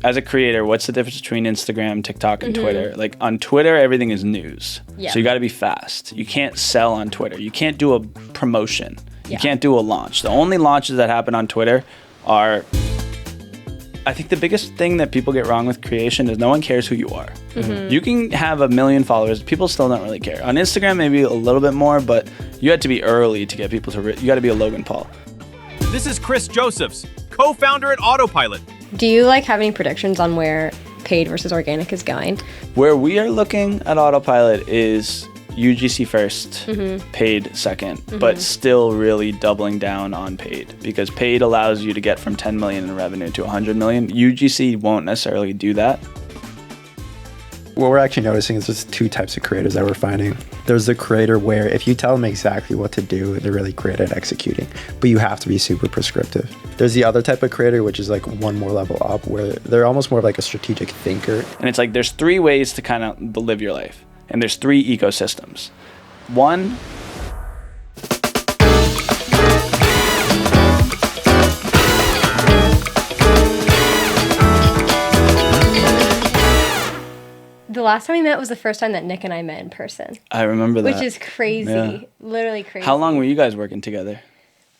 as a creator, what's the difference between Instagram, TikTok, and Twitter? Like on Twitter, everything is news. Yeah. So you got to be fast. You can't sell on Twitter. You can't do a promotion. You can't do a launch. The only launches that happen on Twitter are, I think the biggest thing that people get wrong with creation is no one cares who you are. You can have 1 million followers. People still don't really care. On Instagram, maybe a little bit more, but you had to be early to get people to, you got to be a Logan Paul. This is Chris Josephs, co-founder at Autopilot. Do you like have any predictions on where paid versus organic is going? Where we are looking at Autopilot is UGC first, paid second, but still really doubling down on paid, because paid allows you to get from 10 million in revenue to 100 million. UGC won't necessarily do that. What we're actually noticing is there's 2 types of creators that we're finding. There's the creator where if you tell them exactly what to do, they're really great at executing, but you have to be super prescriptive. There's the other type of creator, which is like one more level up, where they're almost more of like a strategic thinker. And it's like there's 3 ways to kind of live your life, and there's 3 ecosystems. One, The last time we met was the first time that Nick and I met in person. I remember that. Which is crazy. Yeah. Literally crazy. How long were you guys working together?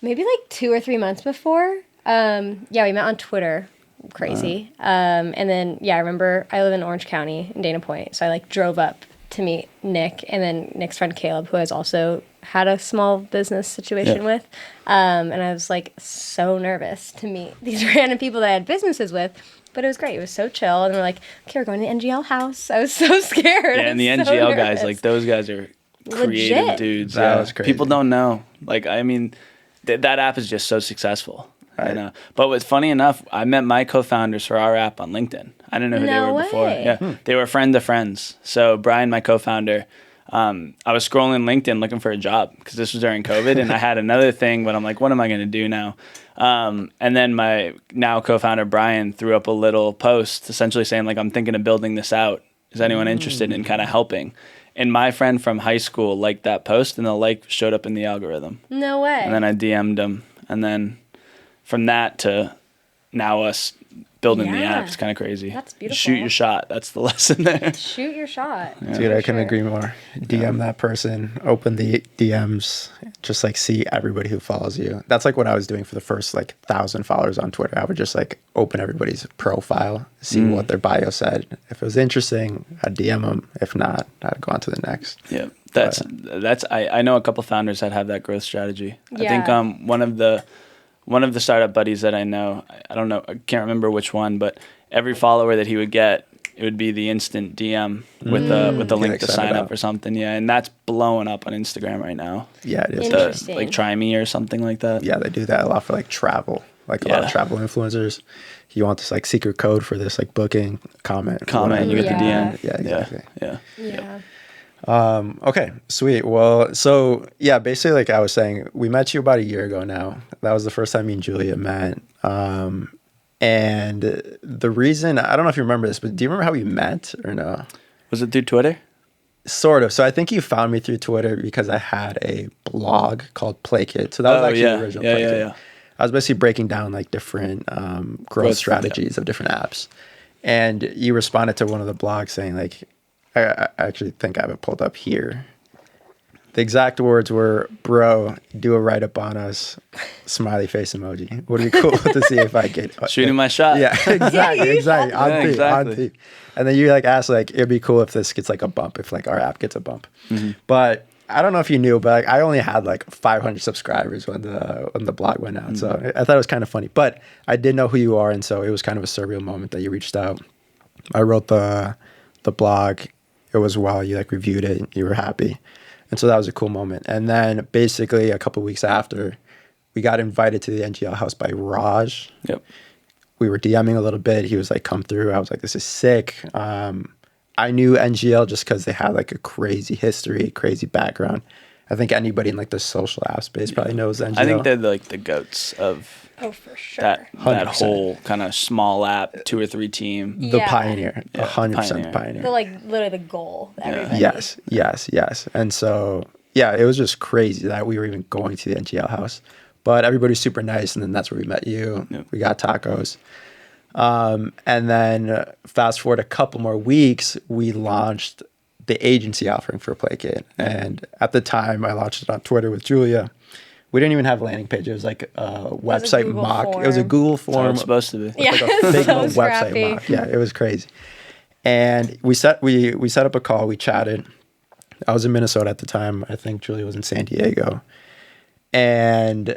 Maybe like 2 or 3 months before. Yeah, we met on Twitter. Crazy. And then, yeah, I remember I live in Orange County in Dana Point. So I like drove up to meet Nick, and then Nick's friend Caleb, who has also had a small business situation with. And I was like so nervous to meet these random people that I had businesses with. But it was great. It was so chill. And we're like, okay, we're going to the NGL house. I was so scared. Yeah, and the NGL guys, like those guys are creative Legit. dudes. That was crazy. People don't know. Like, I mean, that app is just so successful. Right. I know. But what's funny enough, I met my co-founders for our app on LinkedIn. I didn't know who they were before. Yeah, they were friend of friends. So Brian, my co-founder, I was scrolling LinkedIn looking for a job because this was during COVID, and I had another thing, but I'm like, what am I going to do now? And then my now co-founder Brian threw up a little post essentially saying, like, I'm thinking of building this out. Is anyone interested in kind of helping? And my friend from high school liked that post, and the like showed up in the algorithm. No way. And then I DM'd him, and then from that to now us building the app, it's kind of crazy. That's beautiful. Shoot your shot. That's the lesson there. Shoot your shot. Yeah. Dude, I couldn't agree more. DM that person, open the DMs, just like see everybody who follows you. That's like what I was doing for the first like 1,000 followers on Twitter. I would just like open everybody's profile, see what their bio said. If it was interesting, I'd DM them. If not, I'd go on to the next. Yeah, that's I know a couple founders that have that growth strategy. Yeah. I think one of the startup buddies that I know, I don't know, I can't remember which one, but every follower that he would get, it would be the instant DM with the link to sign up or something. Yeah, and that's blowing up on Instagram right now. Yeah, it is. Interesting. Like Try Me or something like that. Yeah, they do that a lot for like travel. Like a lot of travel influencers. You want this like secret code for this like booking, comment, and you get the DM. Yeah, exactly. Yeah. Okay, sweet. Well, so yeah, basically like I was saying, we met you about a year ago now. That was the first time me and Julia met. And the reason, I don't know if you remember this, but do you remember how we met or no? Was it through Twitter? Sort of. So I think you found me through Twitter because I had a blog called Play Kit. So that was actually the original Play Kit. I was basically breaking down like different growth strategies of different apps. And you responded to one of the blogs saying like, I actually think I have it pulled up here. The exact words were, bro, do a write-up on us, smiley face emoji. Would it be cool to see if I get... Shooting my shot. Yeah, exactly. On theme. And then you like asked like, it'd be cool if this gets like a bump, if like our app gets a bump. But I don't know if you knew, but like, I only had like 500 subscribers when the blog went out. So I thought it was kind of funny. But I did know who you are, and so it was kind of a surreal moment that you reached out. I wrote the blog. It was while you like reviewed it, you were happy. And so that was a cool moment. And then basically a couple of weeks after, we got invited to the NGL house by Raj. Yep. We were DMing a little bit. He was like, come through. I was like, this is sick. I knew NGL just because they had like a crazy history, crazy background. I think anybody in like the social app space probably knows NGL. I think they're like the goats of for sure. that whole kind of small app, 2 or 3 team. The pioneer, 100% pioneer. The like literally the goal. Everybody. Yes. And so, yeah, it was just crazy that we were even going to the NGL house. But everybody's super nice, and then that's where we met you. Yep. We got tacos. And then fast forward a couple more weeks, we launched the agency offering for PlayKit. And at the time, I launched it on Twitter with Julia. We didn't even have a landing page. It was like a website mock. It was a Google form. It's supposed to be. Yeah, like a big so website mock. Yeah, it was crazy. And we set up a call. We chatted. I was in Minnesota at the time. I think Julia was in San Diego. And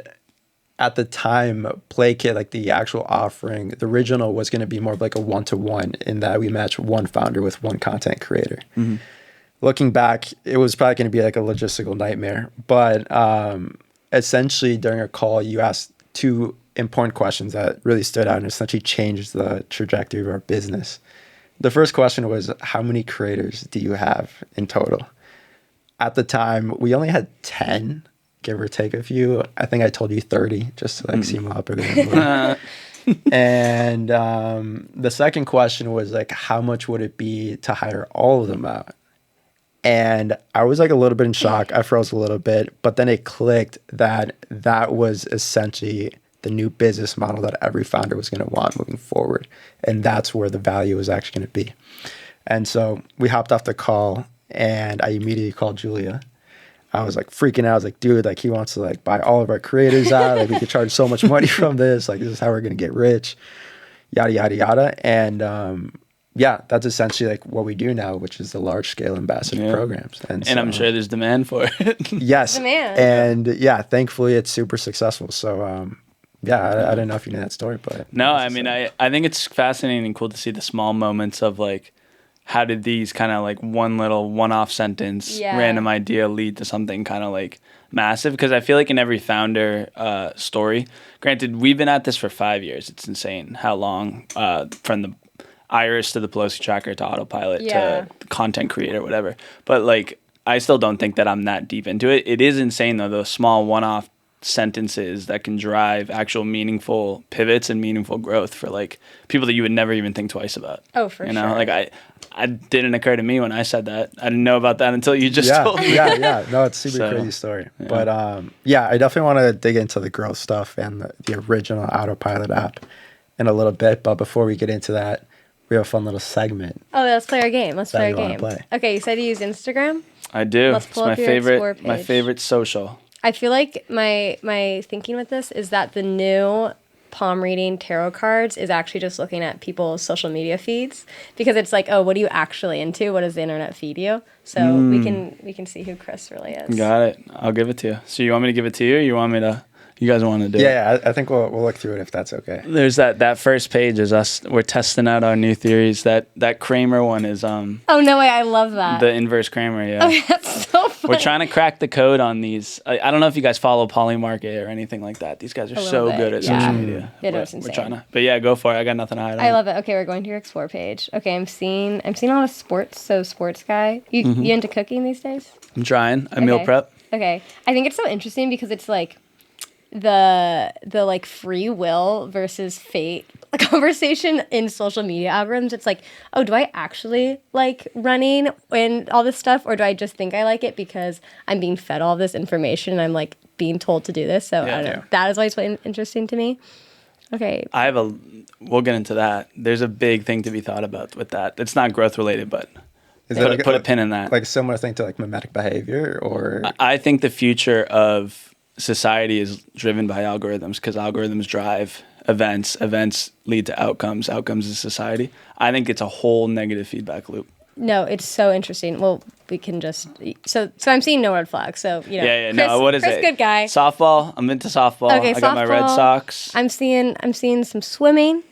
at the time, PlayKit, like the actual offering, the original was going to be more of like a one-to-one in that we match one founder with one content creator. Mm-hmm. Looking back, it was probably going to be like a logistical nightmare. But essentially, during a call, you asked two important questions that really stood out and essentially changed the trajectory of our business. The first question was, how many creators do you have in total? At the time, we only had 10, give or take a few. I think I told you 30, just to like seem a lot bigger than And the second question was like, how much would it be to hire all of them out? And I was like a little bit in shock. I froze a little bit, but then it clicked that that was essentially the new business model that every founder was going to want moving forward. And that's where the value was actually going to be. And so we hopped off the call and I immediately called Julia. I was like freaking out. I was like, dude, like he wants to like buy all of our creators out. Like we could charge so much money from this. Like this is how we're going to get rich, yada, yada, yada. And yeah, that's essentially like what we do now, which is the large scale ambassador programs. And so, I'm sure there's demand for it. Yes. Demand. And yeah, thankfully it's super successful. So yeah, I don't know if you know that story, but. No, I mean, I think it's fascinating and cool to see the small moments of like, how did these kind of like one little one-off sentence, random idea lead to something kind of like massive? Because I feel like in every founder story, granted, we've been at this for 5 years. It's insane how long from the Iris to the Pelosi Tracker to Autopilot to content creator, whatever. But like, I still don't think that I'm that deep into it. It is insane though, those small one-off sentences that can drive actual meaningful pivots and meaningful growth for like people that you would never even think twice about. Oh, for sure. You know, like I didn't occur to me when I said that. I didn't know about that until you just told me. Yeah. No, it's super crazy story. Yeah. But yeah, I definitely want to dig into the growth stuff and the original Autopilot app in a little bit. But before we get into that, we have a fun little segment. Oh, let's play our game. Let's play our game. Okay, you said you use Instagram? I do. Let's pull it's my favorite social. I feel like my thinking with this is that the new palm reading tarot cards is actually just looking at people's social media feeds, because it's like, oh, what are you actually into? What does the internet feed you? So we can see who Chris really is. Got it. I'll give it to you. So you want me to give it to you, or you want me to? You guys want to do it? Yeah, I think we'll look through it if that's okay. There's that first page is us. We're testing out our new theories. That Kramer one is Oh no way! I love that. The inverse Kramer. Yeah. Oh, that's so funny. We're trying to crack the code on these. I don't know if you guys follow Polymarket or anything like that. These guys are so good at social media. It is insane. We're trying to. But yeah, go for it. I got nothing to hide. I love it. Okay, we're going to your explore page. Okay, I'm seeing a lot of sports. So sports guy. You into cooking these days? I'm trying. I meal prep. Okay, I think it's so interesting because it's like the like free will versus fate conversation in social media algorithms. It's like, oh, do I actually like running and all this stuff, or do I just think I like it because I'm being fed all this information and I'm like being told to do this? So I don't know. That is always interesting to me. Okay. We'll get into that. There's a big thing to be thought about with that. It's not growth related, but put a pin in that. Like a similar thing to like mimetic behavior, or I think the future of society is driven by algorithms, because algorithms drive events lead to outcomes is society. I think it's a whole negative feedback loop. No, it's so interesting. Well, we can just so I'm seeing no red flags. So Chris, no, what is Chris, it? Good guy. Softball. I'm into softball. Okay, I got my Red Sox. I'm seeing some swimming.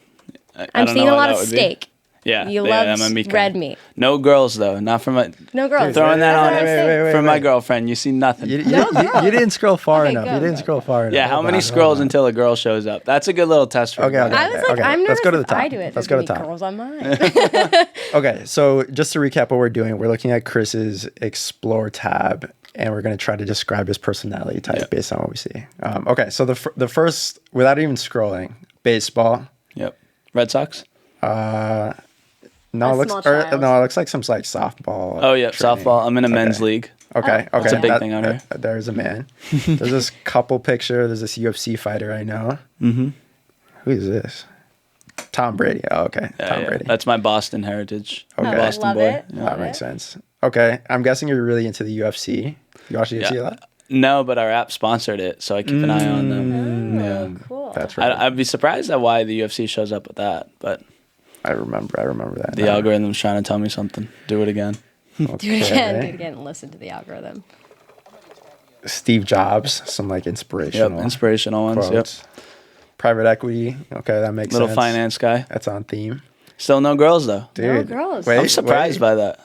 I'm seeing a lot of steak. Yeah, you love red meat. No girls though, not from my. No girls. Throwing that on it for my girlgirlfriend. You see nothing. You didn't scroll far enough. You didn't scroll far enough. Yeah, how many scrolls until a girl shows up? That's a good little test for me. I was like, I'm nervous. Let's go to the top. I do it. Let's go to the top. Girls on mine. Okay, so just to recap what we're doing, we're looking at Chris's Explore tab, and we're going to try to describe his personality type based on what we see. Okay, so the first, without even scrolling, baseball. Yep. Red Sox. No, it looks like some like softball. Oh yeah, training. Softball. I'm in a men's league. Okay. That's a big thing on here. There's a man. There's this couple picture. There's this UFC fighter I know. Mm-hmm. Who is this? Tom Brady. Oh, okay. Yeah, Tom Brady. That's my Boston heritage. Okay. Boston love boy. it. Yeah. That makes sense. Okay. I'm guessing you're really into the UFC. You watch the UFC a lot? No, but our app sponsored it, so I keep an eye on them. Oh, cool. That's right. I'd be surprised at why the UFC shows up with that, but I remember that. the algorithm's trying to tell me something. Do it again. Do it again, and listen to the algorithm. Steve Jobs, some like inspirational. Yep, inspirational ones. Quotes. Yep. Private equity. Okay, that makes Little sense. finance guy. That's on theme. Still no girls though. Dude, No girls. Wait, I'm surprised by that.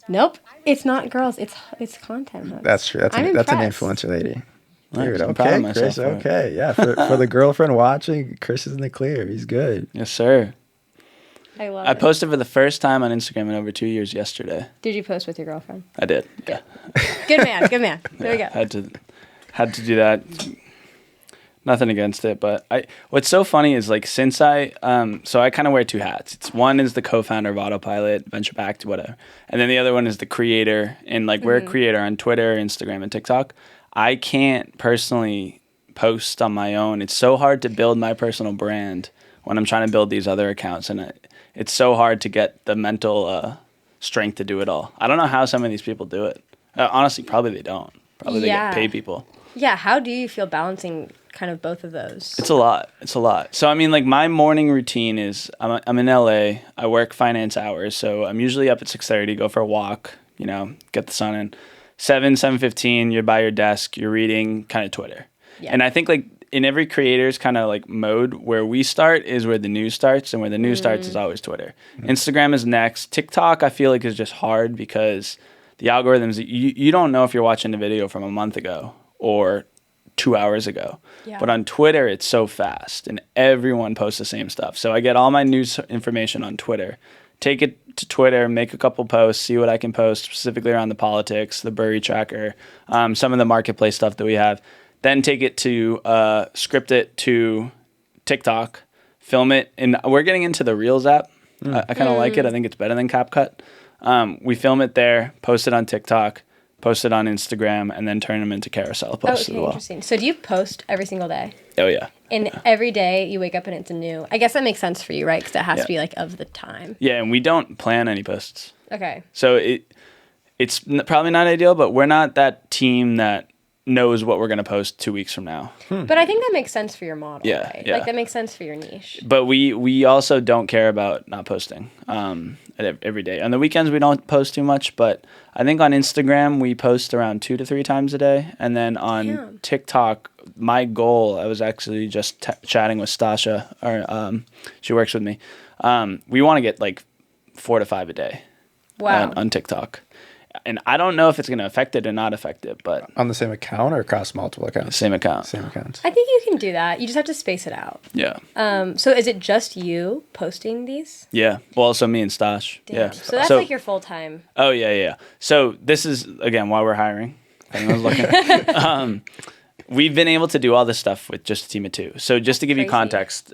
Nope. It's not girls. It's content hooks. That's true. That's an impressed. influencer lady. Nice. Dude, I'm proud of okay, myself Chris. for it. Okay, yeah. For the girlfriend watching, Chris is in the clear. He's good. Yes, sir. I love I it. posted for the first time on Instagram in over 2 years yesterday. Did you post with your girlfriend? I did. Yeah. Good man. Good man. There we go. Had to do that. Nothing against it, but what's so funny is like since I kind of wear two hats. It's one is the co-founder of Autopilot, venture backed, whatever, and then the other one is the creator. And like we're a creator on Twitter, Instagram, and TikTok. I can't personally post on my own. It's so hard to build my personal brand when I'm trying to build these other accounts, and it's so hard to get the mental strength to do it all. I don't know how some of these people do it. Honestly, probably they don't. Probably they get paid people. Yeah. How do you feel balancing kind of both of those? It's a lot. So I mean, like my morning routine is I'm in LA. I work finance hours, so I'm usually up at 6:30, go for a walk. Get the sun in. 7:15, you're by your desk, you're reading, kind of Twitter. Yeah. And I think like in every creator's kind of like mode, where we start is where the news starts, and where the news starts is always Twitter. Instagram is next. TikTok I feel like is just hard because the algorithms, you don't know if you're watching a video from a month ago or 2 hours ago. Yeah. But on Twitter, it's so fast and everyone posts the same stuff. So I get all my news information on Twitter. Take it to Twitter, make a couple posts, see what I can post specifically around the politics, the Pelosi Tracker, some of the marketplace stuff that we have. Then take it to script it to TikTok, film it. And we're getting into the Reels app. I kind of like it. I think it's better than CapCut. We film it there, post it on TikTok, post it on Instagram, and then turn them into carousel posts as well. Interesting. So do you post every single day? Oh, yeah. And every day you wake up and it's a new... I guess that makes sense for you, right? Because it has to be like of the time. Yeah, and we don't plan any posts. Okay. So it's probably not ideal, but we're not that team that knows what we're going to post 2 weeks from now. But I think that makes sense for your model, Yeah, right? yeah. Like that makes sense for your niche. But we also don't care about not posting every day. On the weekends, we don't post too much, but I think on Instagram, we post around 2 to 3 times a day. And then on TikTok, my goal, I was actually just chatting with Stasha, she works with me. We want to get like 4 to 5 a day. Wow. On TikTok. And I don't know if it's going to affect it or not affect it, but... On the same account or across multiple accounts? Same account. Same accounts. I think you can do that. You just have to space it out. Yeah. So is it just you posting these? Yeah. Well, also me and Stash. Damn. Yeah. So that's like your full-time. Oh, yeah. So this is, again, why we're hiring. If anyone's looking. We've been able to do all this stuff with just a team of 2. So just to give you context,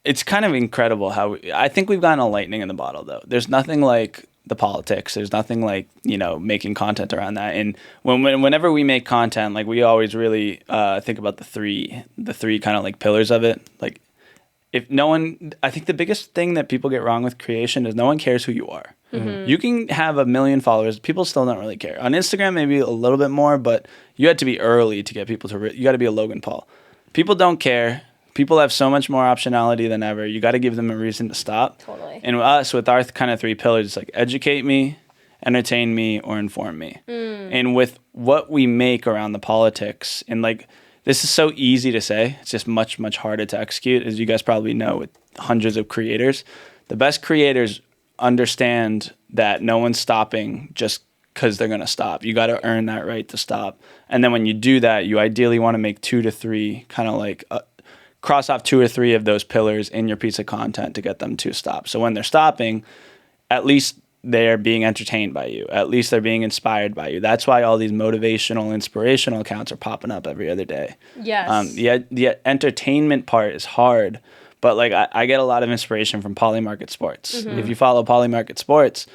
it's kind of incredible how I think we've gotten a lightning in the bottle, though. There's nothing like the politics. There's nothing like, making content around that. And whenever we make content, like we always really think about the three kind of like pillars of it. Like I think the biggest thing that people get wrong with creation is no one cares who you are. Mm-hmm. You can have 1 million followers. People still don't really care. On Instagram, maybe a little bit more, but you had to be early to get people to, you got to be a Logan Paul. People don't care. People have so much more optionality than ever. You got to give them a reason to stop. Totally. And with our kind of 3 pillars, it's like educate me, entertain me, or inform me. And with what we make around the politics, and like this is so easy to say, it's just much, much harder to execute, as you guys probably know with hundreds of creators. The best creators understand that no one's stopping just because they're going to stop. You got to earn that right to stop. And then when you do that, you ideally want to make 2 to 3 kind of like... cross off 2 or 3 of those pillars in your piece of content to get them to stop. So when they're stopping, at least they're being entertained by you. At least they're being inspired by you. That's why all these motivational, inspirational accounts are popping up every other day. Yes. The entertainment part is hard, but like I get a lot of inspiration from Polymarket Sports. Mm-hmm. If you follow Polymarket Sports,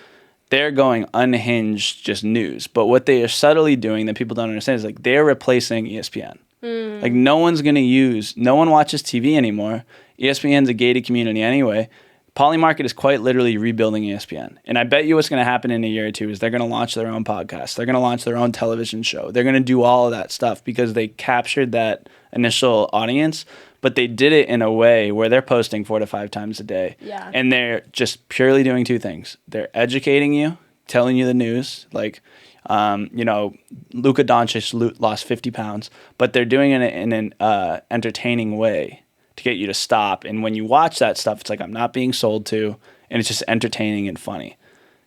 they're going unhinged, just news. But what they are subtly doing that people don't understand is like they're replacing ESPN. Like no one watches TV anymore. ESPN's a gated community anyway. Polymarket is quite literally rebuilding ESPN. And I bet you what's going to happen in a year or two is they're going to launch their own podcast. They're going to launch their own television show. They're going to do all of that stuff because they captured that initial audience, but they did it in a way where they're posting 4 to 5 times a day. Yeah. And they're just purely doing 2 things. They're educating you, telling you the news, like, Luka Doncic lost 50 pounds, but they're doing it in an entertaining way to get you to stop. And when you watch that stuff, it's like, I'm not being sold to, and it's just entertaining and funny.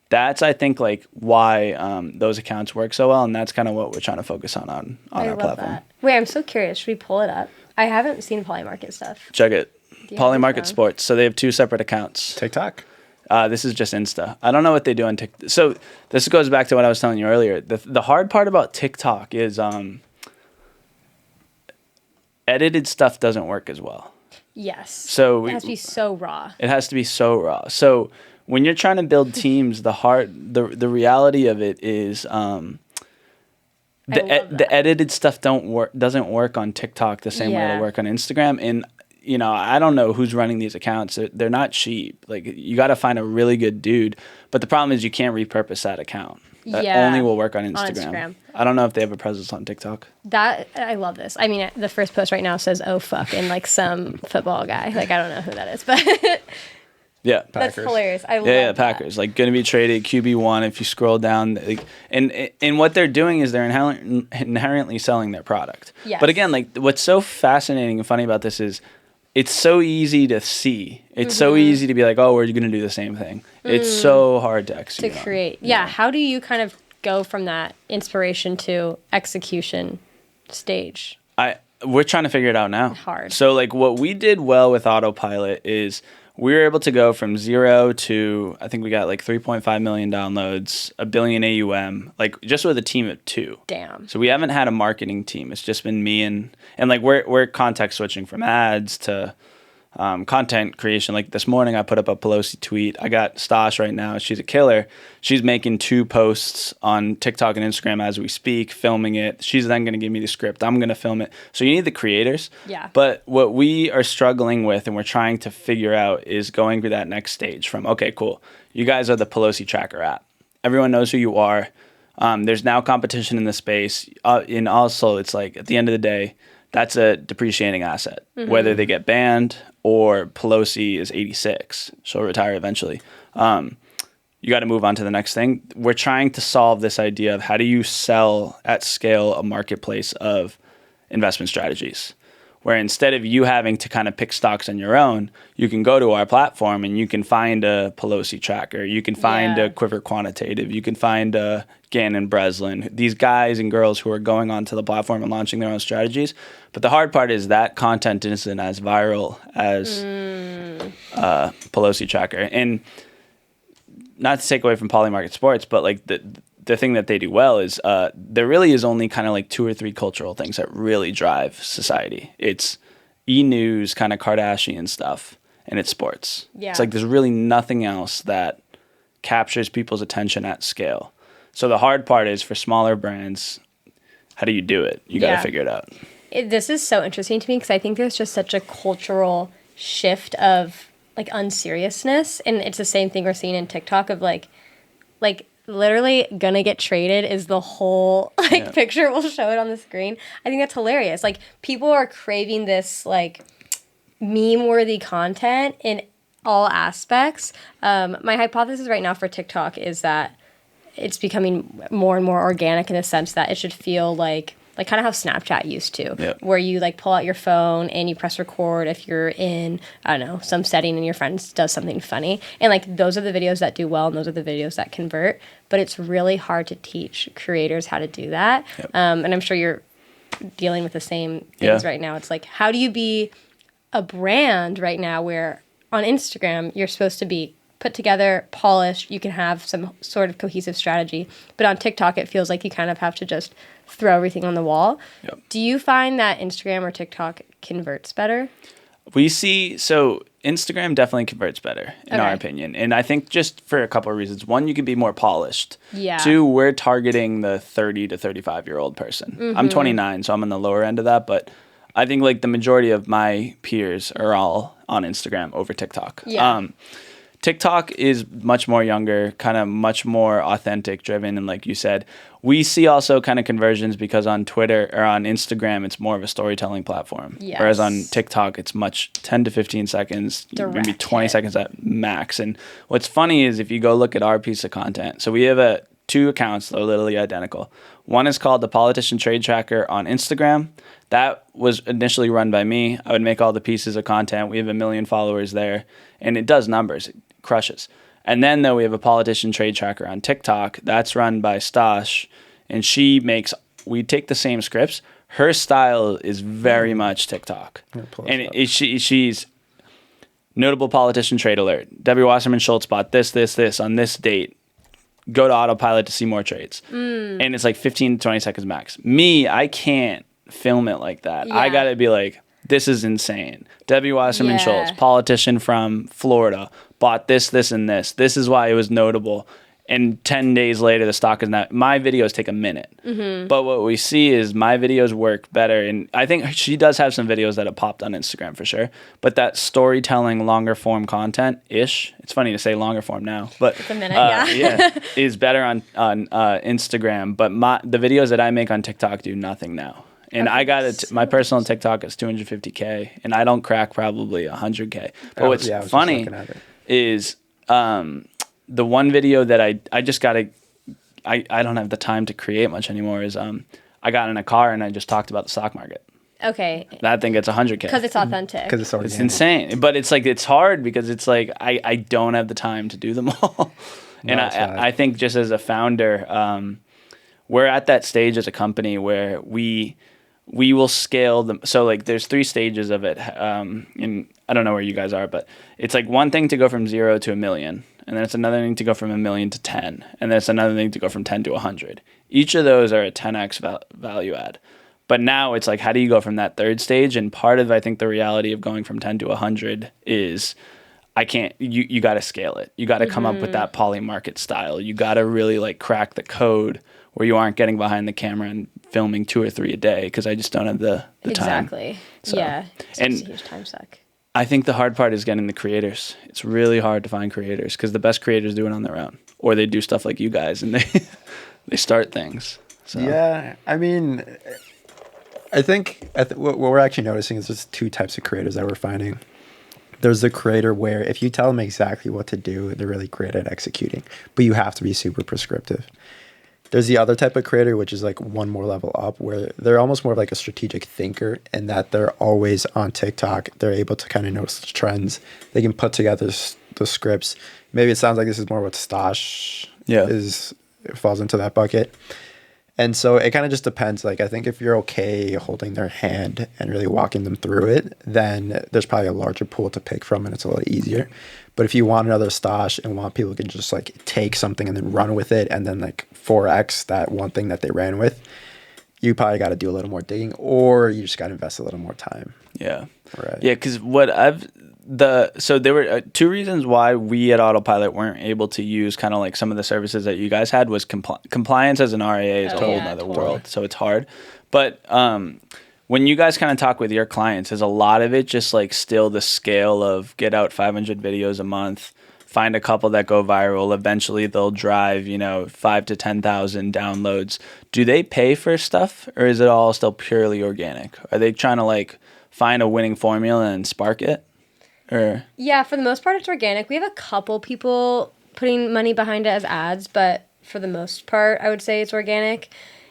That's, I think, like why those accounts work so well, and that's kind of what we're trying to focus on our platform. That. Wait, I'm so curious. Should we pull it up? I haven't seen Polymarket stuff. Check it. Polymarket Sports. So they have 2 separate accounts. TikTok? This is just Insta. I don't know what they do on TikTok. So this goes back to what I was telling you earlier. The hard part about TikTok is edited stuff doesn't work as well. Yes. So it has to be so raw. It has to be so raw. So when you're trying to build teams, the reality of it is the edited stuff doesn't work on TikTok the same way it'll work on Instagram. And I don't know who's running these accounts. They're not cheap. Like you got to find a really good dude. But the problem is you can't repurpose that account. That only will work on Instagram. I don't know if they have a presence on TikTok. I love this. I mean, the first post right now says, "Oh fuck," and like some football guy. Like I don't know who that is, but yeah, that's hilarious. I love that. Packers like going to be traded QB1. If you scroll down, and what they're doing is they're inherently selling their product. Yes. But again, like what's so fascinating and funny about this is, it's so easy to see. It's so easy to be like, oh, we're going to do the same thing. It's so hard to execute. To create. Yeah. How do you kind of go from that inspiration to execution stage? We're trying to figure it out now. Hard. So like what we did well with Autopilot is we were able to go from 0 to, I think we got like 3.5 million downloads, $1 billion AUM, like just with a team of 2. Damn. So we haven't had a marketing team. It's just been me and like we're context switching from ads to content creation. Like this morning I put up a Pelosi tweet. I got Stash right now. She's a killer. She's making 2 posts on TikTok and Instagram as we speak, filming it. She's then going to give me the script. I'm going to film it. So you need the creators. Yeah. But what we are struggling with and we're trying to figure out is going through that next stage from, okay, cool. You guys are the Pelosi Tracker app. Everyone knows who you are. There's now competition in the space. And also it's like at the end of the day, that's a depreciating asset, whether they get banned or Pelosi is 86. She'll retire eventually. You got to move on to the next thing. We're trying to solve this idea of how do you sell at scale a marketplace of investment strategies, where instead of you having to kind of pick stocks on your own, you can go to our platform and you can find a Pelosi Tracker. You can find a Quiver Quantitative. You can find a Gannon Breslin, these guys and girls who are going onto the platform and launching their own strategies. But the hard part is that content isn't as viral as Pelosi Tracker. And not to take away from Polymarket Sports, but like the thing that they do well is there really is only kind of like 2 or 3 cultural things that really drive society. It's e-news, kind of Kardashian stuff, and it's sports. Yeah. It's like there's really nothing else that captures people's attention at scale. So the hard part is for smaller brands, how do you do it? You got to figure it out. This is so interesting to me because I think there's just such a cultural shift of like unseriousness, and it's the same thing we're seeing in TikTok of like literally gonna get traded is the whole picture. We'll show it on the screen. I think that's hilarious. Like people are craving this like meme-worthy content in all aspects. My hypothesis right now for TikTok is that it's becoming more and more organic in the sense that it should feel like kind of how Snapchat used to, where you like pull out your phone and you press record if you're in, I don't know, some setting and your friend does something funny. And like those are the videos that do well and those are the videos that convert. But it's really hard to teach creators how to do that. And I'm sure you're dealing with the same things right now. It's like, how do you be a brand right now where on Instagram you're supposed to be put together, polished, you can have some sort of cohesive strategy. But on TikTok, it feels like you kind of have to just throw everything on the wall. Do you find that Instagram or TikTok converts better? We see, so Instagram definitely converts better in our opinion. And I think just for a couple of reasons. One, you can be more polished. Yeah. Two, we're targeting the 30 to 35-year-old person. I'm 29, so I'm on the lower end of that. But I think like the majority of my peers are all on Instagram over TikTok. Yeah. TikTok is much more younger, kind of much more authentic driven. And like you said, we see also kind of conversions because on Twitter or on Instagram, it's more of a storytelling platform. Yes. Whereas on TikTok, it's much 10 to 15 seconds, Direct maybe 20 hit. seconds at max. And what's funny is if you go look at our piece of content, so we have two accounts that are literally identical. One is called the Politician Trade Tracker on Instagram. That was initially run by me. I would make all the pieces of content. We have 1 million followers there, and it does numbers. It crushes. And then, though, we have a Politician Trade Tracker on TikTok. That's run by Stash, and we take the same scripts. Her style is very much TikTok. And she's notable politician trade alert. Debbie Wasserman Schultz bought this on this date. Go to Autopilot to see more trades. And it's like 15 to 20 seconds max. Me, I can't film it like that. Yeah. I gotta be like, this is insane. Debbie Wasserman Schultz, politician from Florida, bought this, and this. This is why it was notable. And 10 days later, the stock is not. My videos take a minute. But what we see is my videos work better. And I think she does have some videos that have popped on Instagram for sure. But that storytelling, longer form content-ish, it's funny to say longer form now, but it's a minute, is better on Instagram. But the videos that I make on TikTok do nothing now. And I got my personal TikTok is 250K, and I don't crack probably 100K. But what's funny is the one video that I just got to, I don't have the time to create much anymore is I got in a car and I just talked about the stock market. Okay. That thing gets 100K. Because it's authentic. Because it's insane. But it's like, it's hard because it's like, I don't have the time to do them all. And I think just as a founder, we're at that stage as a company where we will scale them. So like there's 3 stages of it. And I don't know where you guys are, but it's like one thing to go from 0 to 1 million. And then it's another thing to go from 1 million to 10. And then it's another thing to go from 10 to 100. Each of those are a 10x value add. But now it's like, how do you go from that third stage? And part of, I think, the reality of going from 10 to 100 is you got to scale it. You got to come up with that poly market style. You got to really like crack the code where you aren't getting behind the camera and filming 2 or 3 a day because I just don't have the time. Exactly. So, yeah. It's and a huge time suck. I think the hard part is getting the creators. It's really hard to find creators because the best creators do it on their own, or they do stuff like you guys and they start things. So. Yeah, I mean, I think what we're actually noticing is there's 2 types of creators that we're finding. There's the creator where if you tell them exactly what to do, they're really great at executing, but you have to be super prescriptive. There's the other type of creator, which is like one more level up, where they're almost more of like a strategic thinker in that they're always on TikTok. They're able to kind of notice the trends. They can put together the scripts. Maybe it sounds like this is more what Stash falls into that bucket. And so it kind of just depends. Like, I think if you're okay holding their hand and really walking them through it, then there's probably a larger pool to pick from and it's a little easier. But if you want another Stash and want people who can just like take something and then run with it and then like 4x that one thing that they ran with, you probably got to do a little more digging, or you just got to invest a little more time. Yeah. Right. Yeah, because so there were 2 reasons why we at Autopilot weren't able to use kind of like some of the services that you guys had was compliance as an RIA is a whole other world, so it's hard. But when you guys kind of talk with your clients, is a lot of it just like still the scale of get out 500 videos a month, find a couple that go viral, eventually they'll drive 5 to 10,000 downloads. Do they pay for stuff, or is it all still purely organic? Are they trying to like find a winning formula and spark it? Yeah, for the most part, it's organic. We have a couple people putting money behind it as ads, but for the most part, I would say it's organic.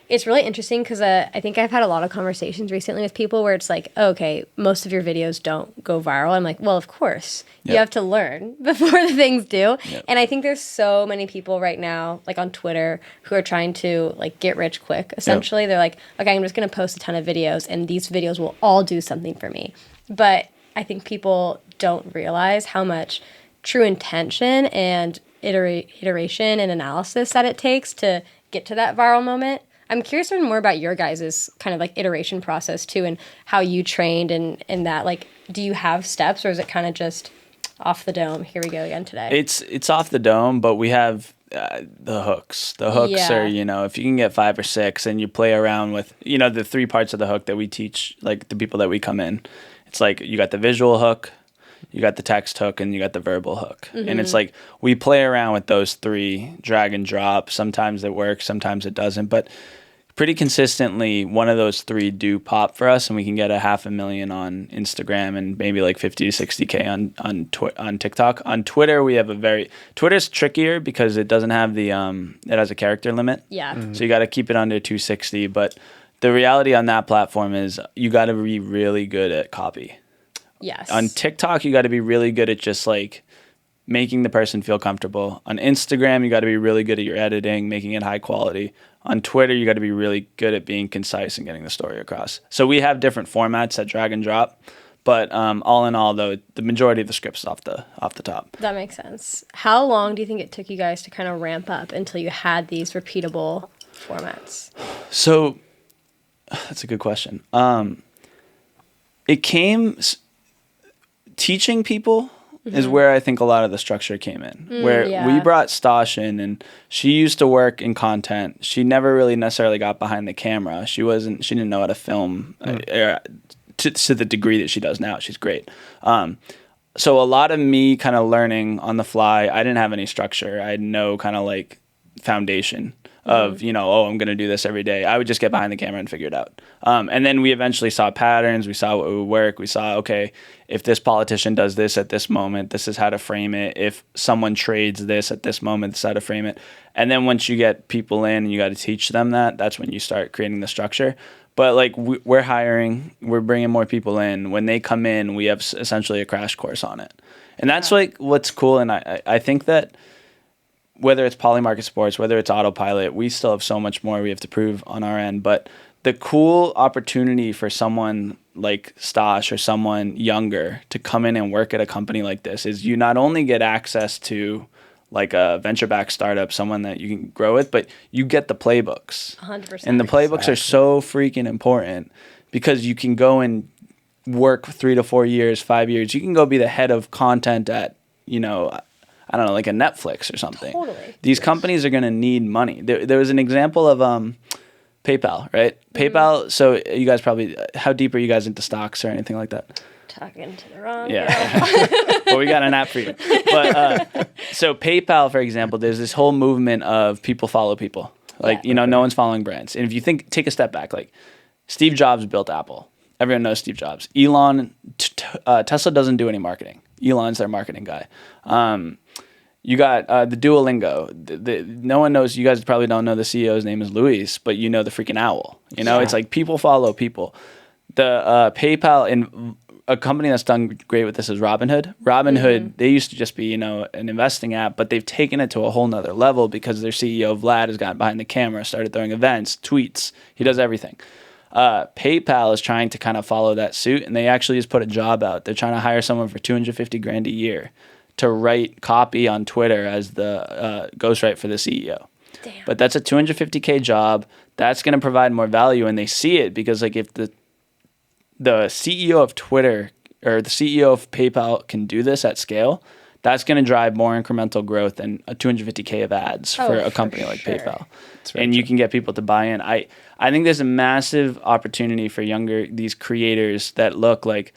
It's really interesting because I think I've had a lot of conversations recently with people where it's like, oh, okay, most of your videos don't go viral. I'm like, well, of course. Yep. You have to learn before the things do. Yep. And I think there's so many people right now, like on Twitter, who are trying to like get rich quick, essentially. Yep. They're like, okay, I'm just going to post a ton of videos, and these videos will all do something for me. But I think people don't realize how much true intention and iteration and analysis that it takes to get to that viral moment. I'm curious to learn more about your guys' kind of like iteration process too, and how you trained and that, like, do you have steps, or is it kind of just off the dome? Here we go again today. It's off the dome, but we have the hooks. The hooks are, if you can get 5 or 6 and you play around with, the 3 parts of the hook that we teach, like the people that we come in. It's like you got the visual hook, you got the text hook, and you got the verbal hook. Mm-hmm. And it's like we play around with those 3, drag and drop. Sometimes it works, sometimes it doesn't. But pretty consistently, one of those 3 do pop for us, and we can get 500,000 on Instagram and maybe like 50 to 60K on TikTok. On Twitter, we have Twitter's trickier because it doesn't have it has a character limit. Yeah. Mm-hmm. So you got to keep it under 260. But the reality on that platform is you got to be really good at copy. Yes. On TikTok, you got to be really good at just like making the person feel comfortable. On Instagram, you got to be really good at your editing, making it high quality. On Twitter, you got to be really good at being concise and getting the story across. So we have different formats that drag and drop, but all in all, though, the majority of the scripts is off the top. That makes sense. How long do you think it took you guys to kind of ramp up until you had these repeatable formats? So that's a good question. It came teaching people. Is where I think a lot of the structure came in. We brought Stosh in, and she used to work in content. She never really necessarily got behind the camera. She didn't know how to film to the degree that she does now. She's great. So a lot of me kind of learning on the fly. I didn't have any structure. I had no kind of like foundation of, I'm going to do this every day. I would just get behind the camera and figure it out. And then we eventually saw patterns. We saw what would work. We saw, okay, if this politician does this at this moment, this is how to frame it. If someone trades this at this moment, this is how to frame it. And then once you get people in and you got to teach them that's when you start creating the structure. But like we're hiring, we're bringing more people in. When they come in, we have essentially a crash course on it. And that's like what's cool. And I think that whether it's Polymarket Sports, whether it's Autopilot, we still have so much more we have to prove on our end. But the cool opportunity for someone like Stosh or someone younger to come in and work at a company like this is you not only get access to like a venture-backed startup, someone that you can grow with, but you get the playbooks. 100%. And the playbooks are so freaking important because you can go and work 3 to 4 years, 5 years. You can go be the head of content at, I don't know, like a Netflix or something. Totally. These companies are going to need money. There was an example of PayPal, right? Mm-hmm. PayPal, so you guys probably, how deep are you guys into stocks or anything like that? Talking to the wrong Yeah. Well, we got an app for you. But so PayPal, for example, there's this whole movement of people follow people. Like, no one's following brands. And if you take a step back, like Steve Jobs built Apple. Everyone knows Steve Jobs. Elon, Tesla doesn't do any marketing. Elon's their marketing guy. You got the Duolingo. No one knows. You guys probably don't know the CEO's name is Luis, but you know the freaking owl. It's like people follow people. The PayPal and a company that's done great with this is Robinhood. Robinhood, they used to just be an investing app, but they've taken it to a whole nother level because their CEO Vlad has gotten behind the camera, started throwing events, tweets. He does everything. PayPal is trying to kind of follow that suit, and they actually just put a job out. They're trying to hire someone for $250,000 a year to write copy on Twitter as the ghostwrite for the CEO. Damn. But that's a $250K job. That's going to provide more value, and they see it because like if the CEO of Twitter or the CEO of PayPal can do this at scale, that's going to drive more incremental growth than a $250K of ads for a company like PayPal. And you can get people to buy in. I think there's a massive opportunity for these creators that look like,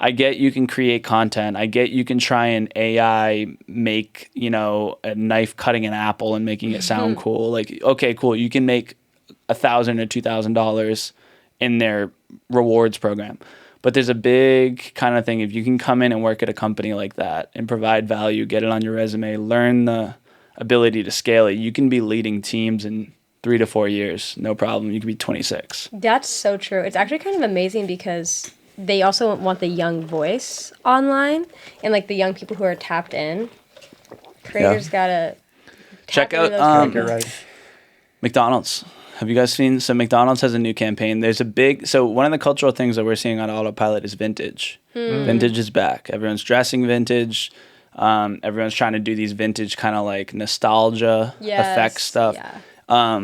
I get you can create content. I get you can try and AI make, a knife cutting an apple and making it sound cool. Like, okay, cool. You can make $1,000 or $2,000 in their rewards program. But there's a big kind of thing. If you can come in and work at a company like that and provide value, get it on your resume, learn the ability to scale it, you can be leading teams in 3 to 4 years. No problem. You can be 26. That's so true. It's actually kind of amazing because they also want the young voice online and like the young people who are tapped in. Creators gotta check out McDonald's. Have you guys seen? So McDonald's has a new campaign. So one of the cultural things that we're seeing on Autopilot is vintage. Vintage is back. Everyone's dressing vintage. Everyone's trying to do these vintage kind of like nostalgia effect stuff. Yeah.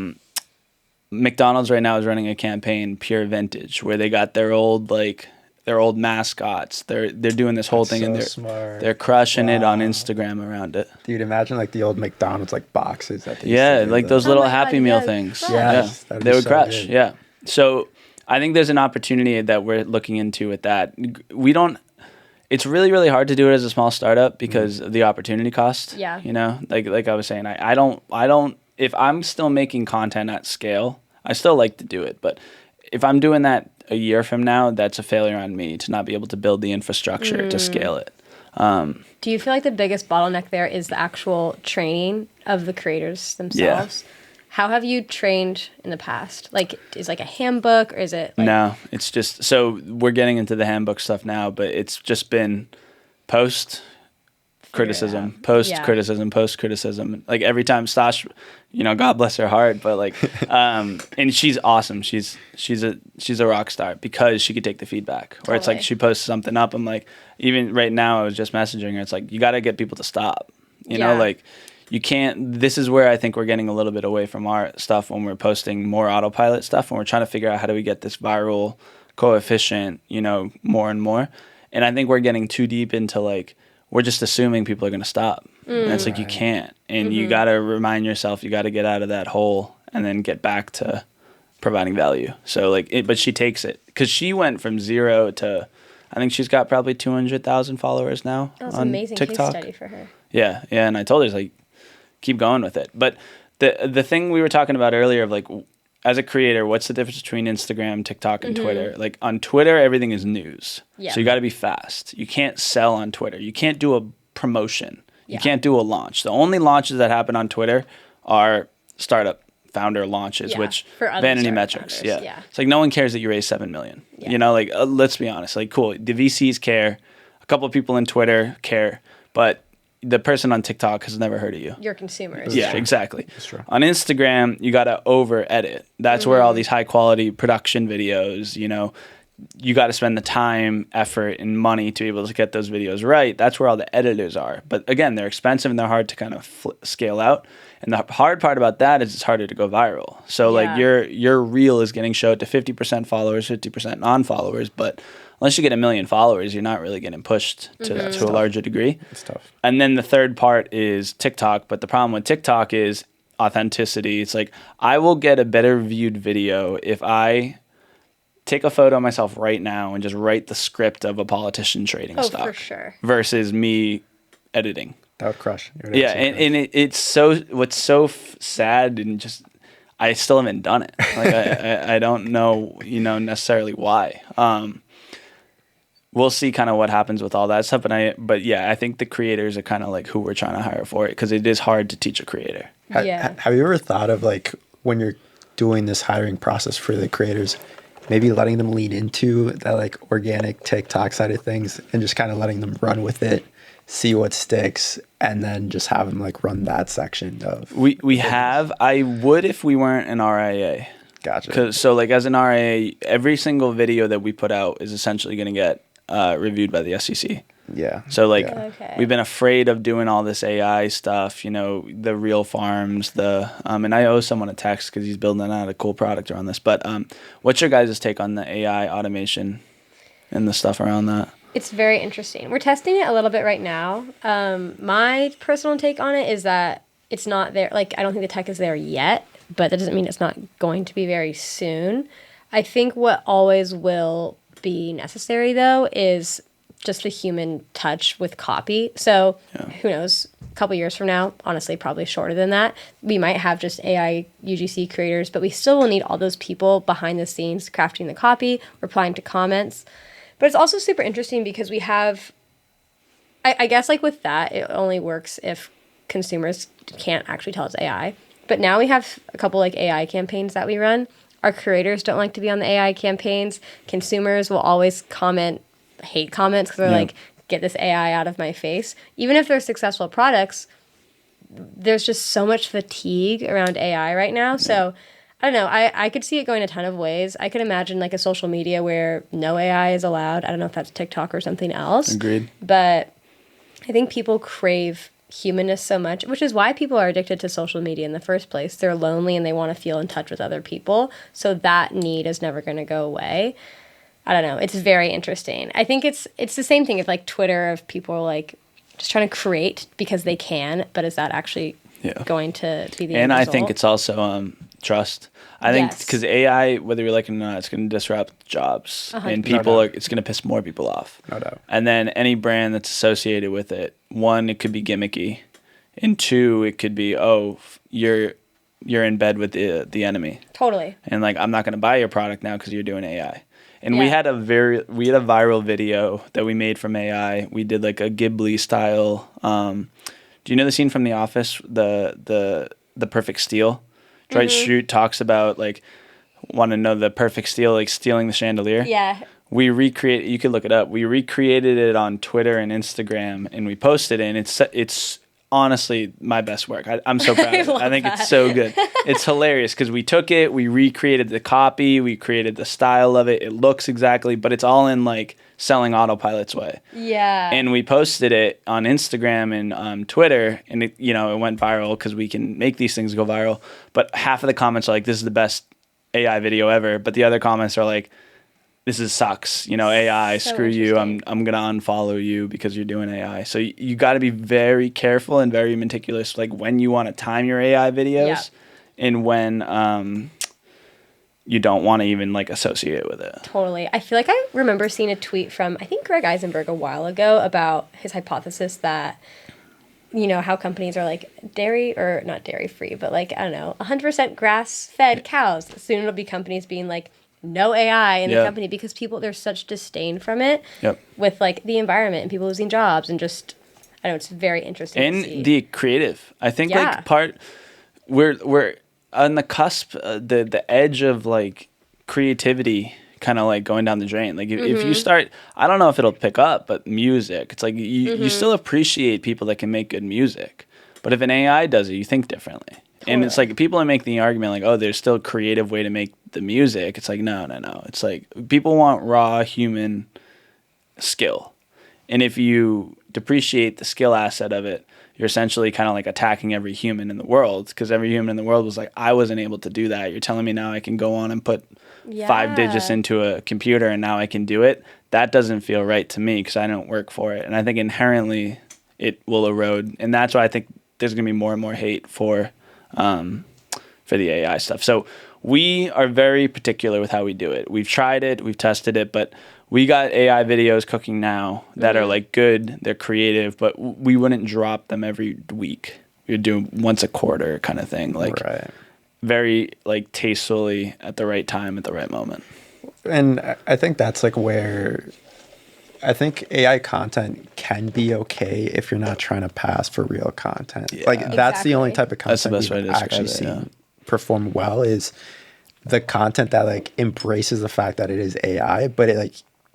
McDonald's right now is running a campaign, Pure Vintage, where they got their old like their old mascots. They're doing this whole thing, so and smart. They're crushing it on Instagram around it. Dude, imagine like the old McDonald's like boxes that they like those little Happy Meal things. Yes, they would so crush. good. Yeah. So I think there's an opportunity that we're looking into with that. We don't. It's really, really hard to do it as a small startup because of the opportunity cost. Yeah. You know, like I was saying, I don't. If I'm still making content at scale, I still like to do it. But if I'm doing that a year from now, that's a failure on me to not be able to build the infrastructure to scale it. Do you feel like the biggest bottleneck there is the actual training of the creators themselves? Yeah. How have you trained in the past? Like, is like a handbook, or is it like... No, it's just, so we're getting into the handbook stuff now, but it's just been post criticism. Like every time Stash, God bless her heart, but like, and she's awesome. She's a rock star because she could take the feedback. Totally. Or it's like she posts something up. I'm like, even right now, I was just messaging her. It's like, you got to get people to stop. You know, like you can't. This is where I think we're getting a little bit away from our stuff when we're posting more Autopilot stuff, and we're trying to figure out how do we get this viral coefficient, more and more. And I think we're getting too deep into like, we're just assuming people are going to stop. And it's like, you can't. And you got to remind yourself, you got to get out of that hole and then get back to providing value. So like, but she takes it because she went from 0 to, I think she's got probably 200,000 followers now on TikTok. That's an amazing case study for her. Yeah. And I told her, like, keep going with it. But the thing we were talking about earlier of like, as a creator, what's the difference between Instagram, TikTok, and Twitter? Like on Twitter, everything is news. Yeah. So you got to be fast. You can't sell on Twitter. You can't do a promotion. You can't do a launch. The only launches that happen on Twitter are startup founder launches, which vanity metrics. Yeah. It's like no one cares that you raised $7 million. Yeah. Let's be honest. Like, cool. The VCs care. A couple of people in Twitter care, but the person on TikTok has never heard of you. Your consumers. Yeah, exactly. On Instagram, you got to over edit. That's where all these high quality production videos, you got to spend the time, effort, and money to be able to get those videos right. That's where all the editors are. But again, they're expensive and they're hard to kind of scale out. And the hard part about that is it's harder to go viral. So like your reel is getting showed to 50% followers, 50% non-followers, but unless you get 1 million followers, you're not really getting pushed to a larger degree. It's tough. And then the third part is TikTok. But the problem with TikTok is authenticity. It's like I will get a better viewed video if I take a photo of myself right now and just write the script of a politician trading stock. Oh, for sure. Versus me editing. That would crush. Yeah, and it's so, what's so sad and just, I still haven't done it. Like I don't know, necessarily why. We'll see kind of what happens with all that stuff. But yeah, I think the creators are kind of like who we're trying to hire for it because it is hard to teach a creator. Have you ever thought of like when you're doing this hiring process for the creators, maybe letting them lean into that like organic TikTok side of things and just kind of letting them run with it, see what sticks, and then just have them like run that section of... We have. I would if we weren't an RIA. Gotcha. So like as an RIA, every single video that we put out is essentially going to get reviewed by the SEC. Yeah. So like we've been afraid of doing all this AI stuff, the real farms, and I owe someone a text because he's building out a cool product around this. But what's your guys' take on the AI automation and the stuff around that? It's very interesting. We're testing it a little bit right now. My personal take on it is that it's not there. Like, I don't think the tech is there yet, but that doesn't mean it's not going to be very soon. I think what always will be necessary, though, is just the human touch with copy. So who knows, a couple years from now, honestly, probably shorter than that, we might have just AI UGC creators, but we still will need all those people behind the scenes crafting the copy, replying to comments. But it's also super interesting because we have, I guess like with that, it only works if consumers can't actually tell it's AI. But now we have a couple like AI campaigns that we run. Our creators don't like to be on the AI campaigns. Consumers will always hate comments because they're like, get this AI out of my face. Even if they're successful products, there's just so much fatigue around AI right now. So I don't know. I could see it going a ton of ways. I could imagine like a social media where no AI is allowed. I don't know if that's TikTok or something else. Agreed. But I think people crave humanness so much, which is why people are addicted to social media in the first place. They're lonely and they want to feel in touch with other people. So that need is never going to go away. I don't know. It's very interesting. I think it's the same thing with like Twitter, of people like just trying to create because they can, but is that actually going to be the end result? I think it's also trust. I think because AI, whether you like it or not, it's going to disrupt jobs, 100%. And people it's going to piss more people off. No doubt. And then any brand that's associated with it, one, it could be gimmicky, and two, it could be, oh, you're in bed with the enemy. Totally. And like, I'm not going to buy your product now because you're doing AI. And we had a viral video that we made from AI. We did like a Ghibli style. Do you know the scene from The Office, the perfect steal? Dwight Schrute talks about like want to know the perfect steal, like stealing the chandelier. Yeah. We recreate. You could look it up. We recreated it on Twitter and Instagram, and we posted it. And it's honestly my best work. I'm so proud of it. I think it's so good. It's hilarious because we took it, we recreated the copy, we created the style of it. It looks exactly, but it's all in like selling Autopilot's way. Yeah. And we posted it on Instagram and Twitter, and it went viral because we can make these things go viral. But half of the comments are like, "This is the best AI video ever," but the other comments are like, "This sucks, AI, so screw you, I'm going to unfollow you because you're doing AI." So you got to be very careful and very meticulous, like when you want to time your AI videos and when you don't want to even like associate it with it. Totally. I feel like I remember seeing a tweet from, I think, Greg Eisenberg a while ago about his hypothesis that, how companies are like dairy, or not dairy free, but like, I don't know, 100% grass-fed cows. Soon it'll be companies being like, no AI in the company because there's such disdain from it with like the environment and people losing jobs and just, I know, it's very interesting and to see. The creative. I think like we're on the cusp, the edge of like creativity kind of like going down the drain. Like if you start, I don't know if it'll pick up, but music, it's like you still appreciate people that can make good music. But if an AI does it, you think differently. And it's like people are making the argument like, oh, there's still a creative way to make the music. It's like, no. It's like people want raw human skill. And if you depreciate the skill asset of it, you're essentially kind of like attacking every human in the world, because every human in the world was like, I wasn't able to do that. You're telling me now I can go on and put 5 digits into a computer and now I can do it. That doesn't feel right to me because I don't work for it. And I think inherently it will erode. And that's why I think there's going to be more and more hate for the AI stuff. So we are very particular with how we do it. We've tried it, we've tested it, but we got AI videos cooking now that are like good, they're creative, but we wouldn't drop them every week. We'd do once a quarter kind of thing, like very like tastefully at the right time, at the right moment. And I think that's like where I think AI content can be okay if you're not trying to pass for real content. Yeah. Like that's the only type of content we've actually seen perform well, is the content that like embraces the fact that it is AI, but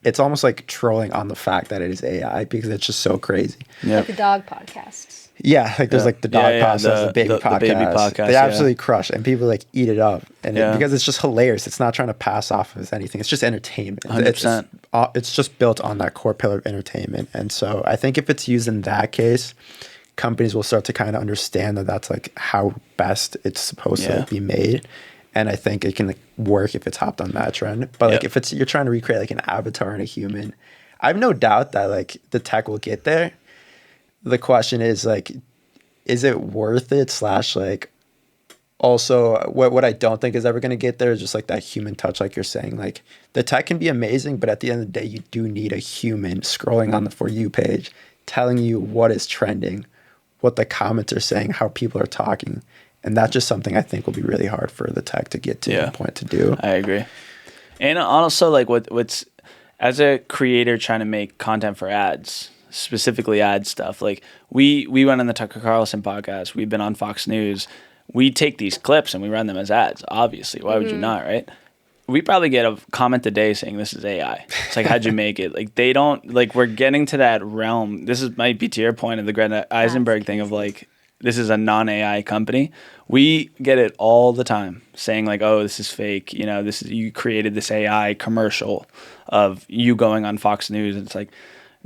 it's almost like trolling on the fact that it is AI because it's just so crazy. Like the dog podcasts. Yeah, like there's like the dog podcast, the baby podcast. They absolutely crush it, and people like eat it up, and because it's just hilarious. It's not trying to pass off as anything. It's just entertainment. 100%. It's just built on that core pillar of entertainment, and so I think if it's used in that case, companies will start to kind of understand that that's like how best it's supposed to be made. And I think it can like work if it's hopped on that trend. But like if you're trying to recreate like an avatar and a human, I have no doubt that like the tech will get there. The question is like, is it worth it? / like, also what I don't think is ever going to get there is just like that human touch, like you're saying. Like the tech can be amazing, but at the end of the day, you do need a human scrolling on the For You page, telling you what is trending, what the comments are saying, how people are talking. And that's just something I think will be really hard for the tech to get to the point to do. I agree. And also like what's as a creator trying to make content for ads, specifically ad stuff, like we went on the Tucker Carlson podcast, we've been on Fox News, we take these clips and we run them as ads, obviously. Why would you not, right? We probably get a comment a day saying this is AI. It's like, how'd you make it? Like they don't, like we're getting to that realm. Might be to your point of the Greta Eisenberg thing of like, this is a non-AI company. We get it all the time saying like, oh, this is fake. You created this AI commercial of you going on Fox News. And it's like,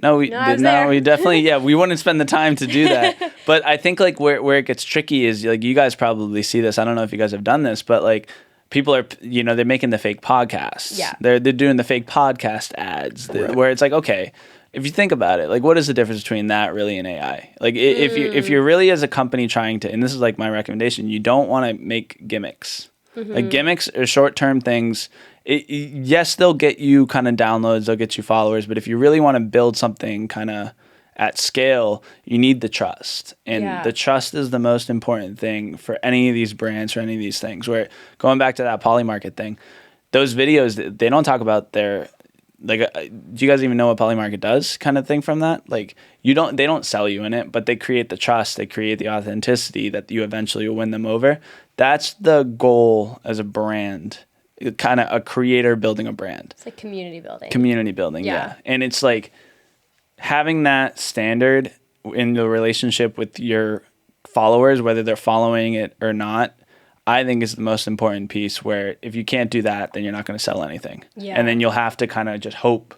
we definitely, we wouldn't spend the time to do that. But I think like where it gets tricky is like, you guys probably see this. I don't know if you guys have done this, but like people are, they're making the fake podcasts. Yeah. They're doing the fake podcast ads where it's like, okay, if you think about it, like what is the difference between that really and AI? Like if you're really as a company trying to, and this is like my recommendation, you don't want to make gimmicks. Like gimmicks are short-term things. Yes, they'll get you kind of downloads, they'll get you followers, but if you really want to build something kind of at scale, you need the trust. And the trust is the most important thing for any of these brands, for any of these things. Where going back to that Polymarket thing, those videos, they don't talk about their, like, do you guys even know what Polymarket does kind of thing from that? Like, they don't sell you in it, but they create the trust, they create the authenticity that you eventually will win them over. That's the goal as a brand, kind of a creator building a brand. It's like community building. Community building, yeah. And it's like having that standard in the relationship with your followers, whether they're following it or not, I think is the most important piece, where if you can't do that, then you're not going to sell anything. Yeah. And then you'll have to kind of just hope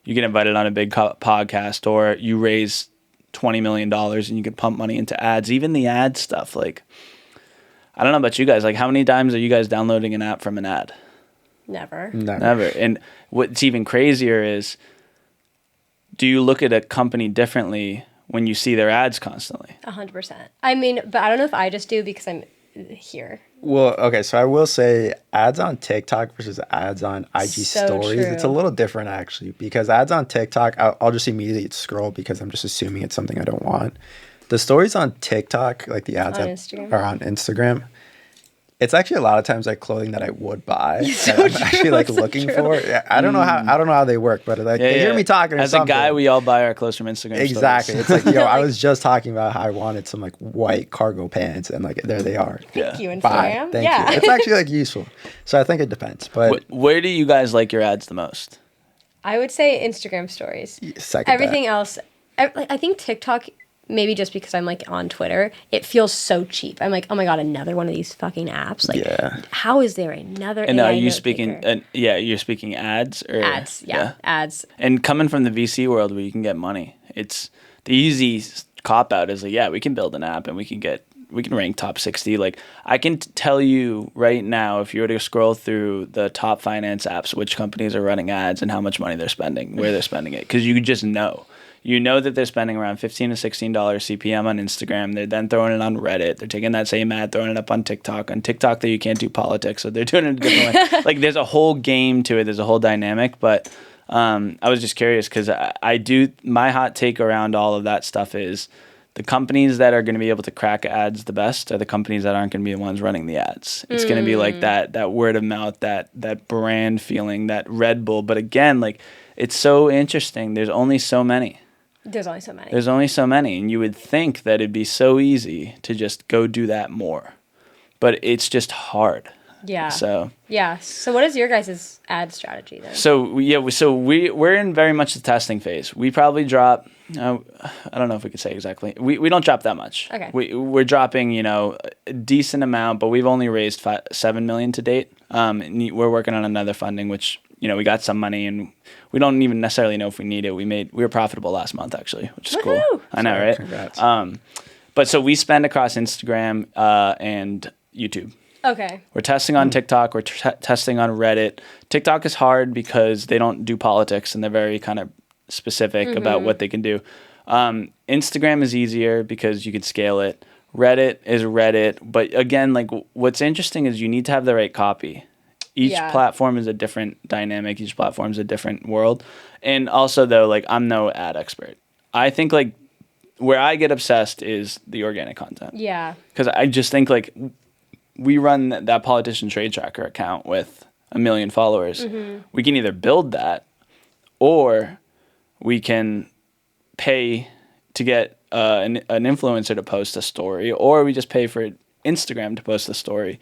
you get invited on a big podcast, or you raise $20 million and you can pump money into ads. Even the ad stuff, like, I don't know about you guys. Like, how many times are you guys downloading an app from an ad? Never. And what's even crazier is, do you look at a company differently when you see their ads constantly? 100%. I mean, but I don't know if I just do because I'm here. Well, okay, so I will say ads on TikTok versus ads on IG stories, true. It's a little different actually, because ads on TikTok, I'll just immediately scroll because I'm just assuming it's something I don't want. The stories on TikTok, like the ads are on Instagram, it's actually a lot of times like clothing that I would buy that I'm actually like looking for. Yeah, I don't know how they work, but like they hear me talking. As a guy, we all buy our clothes from Instagram. Exactly. Stories. It's like, I was just talking about how I wanted some like white cargo pants, and like there they are. Thank you, Instagram. Thank you. It's actually like useful. So I think it depends. But where do you guys like your ads the most? I would say Instagram stories. Everything else, I think TikTok. Maybe just because I'm like on Twitter, it feels so cheap. I'm like, oh my god, another one of these fucking apps. Like, how is there another? And are you speaking? You're speaking ads or ads? Yeah, ads. And coming from the VC world where you can get money, it's the easy cop out is like, we can build an app and we can rank top 60. Like, I can tell you right now, if you were to scroll through the top finance apps, which companies are running ads and how much money they're spending, where they're spending it, because you just know. You know that they're spending around $15 to $16 CPM on Instagram. They're then throwing it on Reddit. They're taking that same ad, throwing it up on TikTok. On TikTok, you can't do politics, so they're doing it a different way. Like, there's a whole game to it. There's a whole dynamic. But I was just curious because my hot take around all of that stuff is the companies that are going to be able to crack ads the best are the companies that aren't going to be the ones running the ads. It's going to be like that word of mouth, that brand feeling, that Red Bull. But again, like, it's so interesting. There's only so many. There's only so many. And you would think that it'd be so easy to just go do that more. But it's just hard. Yeah. So what is your guys' ad strategy then? So we're in very much the testing phase. We probably drop, I don't know if we could say exactly. We don't drop that much. Okay. We're dropping, a decent amount, but we've only raised $7 million to date. And we're working on another funding, which, we got some money and we don't even necessarily know if we need it. We were profitable last month actually, which is Woo-hoo! Cool. I know, right? Congrats. But so we spend across Instagram and YouTube. Okay. We're testing on TikTok. We're testing on Reddit. TikTok is hard because they don't do politics and they're very kind of specific about what they can do. Instagram is easier because you can scale it. Reddit is Reddit. But again, like, what's interesting is you need to have the right copy. Each platform is a different dynamic. Each platform is a different world. And also, though, like, I'm no ad expert. I think, like, where I get obsessed is the organic content. Yeah. Because I just think, like, we run that Politician Trade Tracker account with 1 million followers. We can either build that or we can pay to get an influencer to post a story, or we just pay for Instagram to post a story.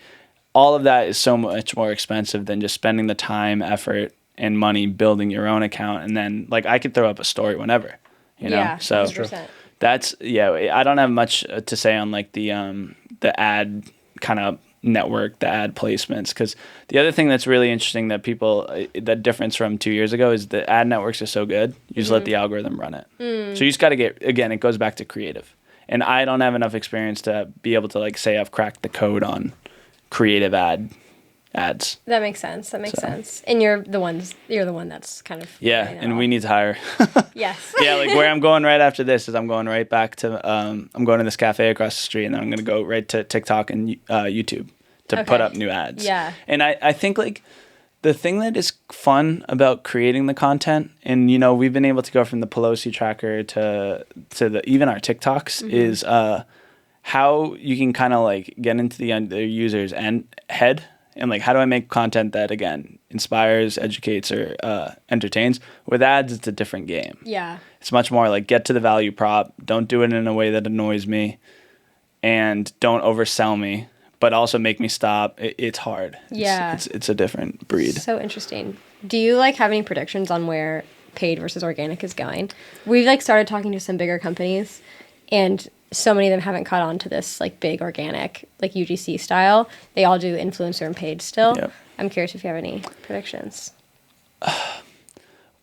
All of that is so much more expensive than just spending the time, effort, and money building your own account. And then, like, I could throw up a story whenever, Yeah, so 100%. That's, I don't have much to say on, like, the ad kind of network, the ad placements. Because the other thing that's really interesting that that difference from 2 years ago is the ad networks are so good. You just let the algorithm run it. So you just got to it goes back to creative. And I don't have enough experience to be able to, like, say I've cracked the code on creative ad ads. That makes sense. That makes sense. And you're the one that's kind of and we need to hire. Yes. Yeah, like where I'm going right after this is I'm going right back to I'm going to this cafe across the street, and then I'm going to go right to TikTok and YouTube to put up new ads. Yeah. And I think like the thing that is fun about creating the content, and we've been able to go from the Pelosi Tracker to the even our TikToks is how you can kind of like get into the users and head. And like, how do I make content that, again, inspires, educates, or entertains? With ads, it's a different game. Yeah. It's much more like get to the value prop. Don't do it in a way that annoys me. And don't oversell me, but also make me stop. It's hard. Yeah. It's a different breed. So interesting. Do you like have any predictions on where paid versus organic is going? We've like started talking to some bigger companies, and so many of them haven't caught on to this like big organic, like UGC style. They all do influencer and paid still. Yep. I'm curious if you have any predictions.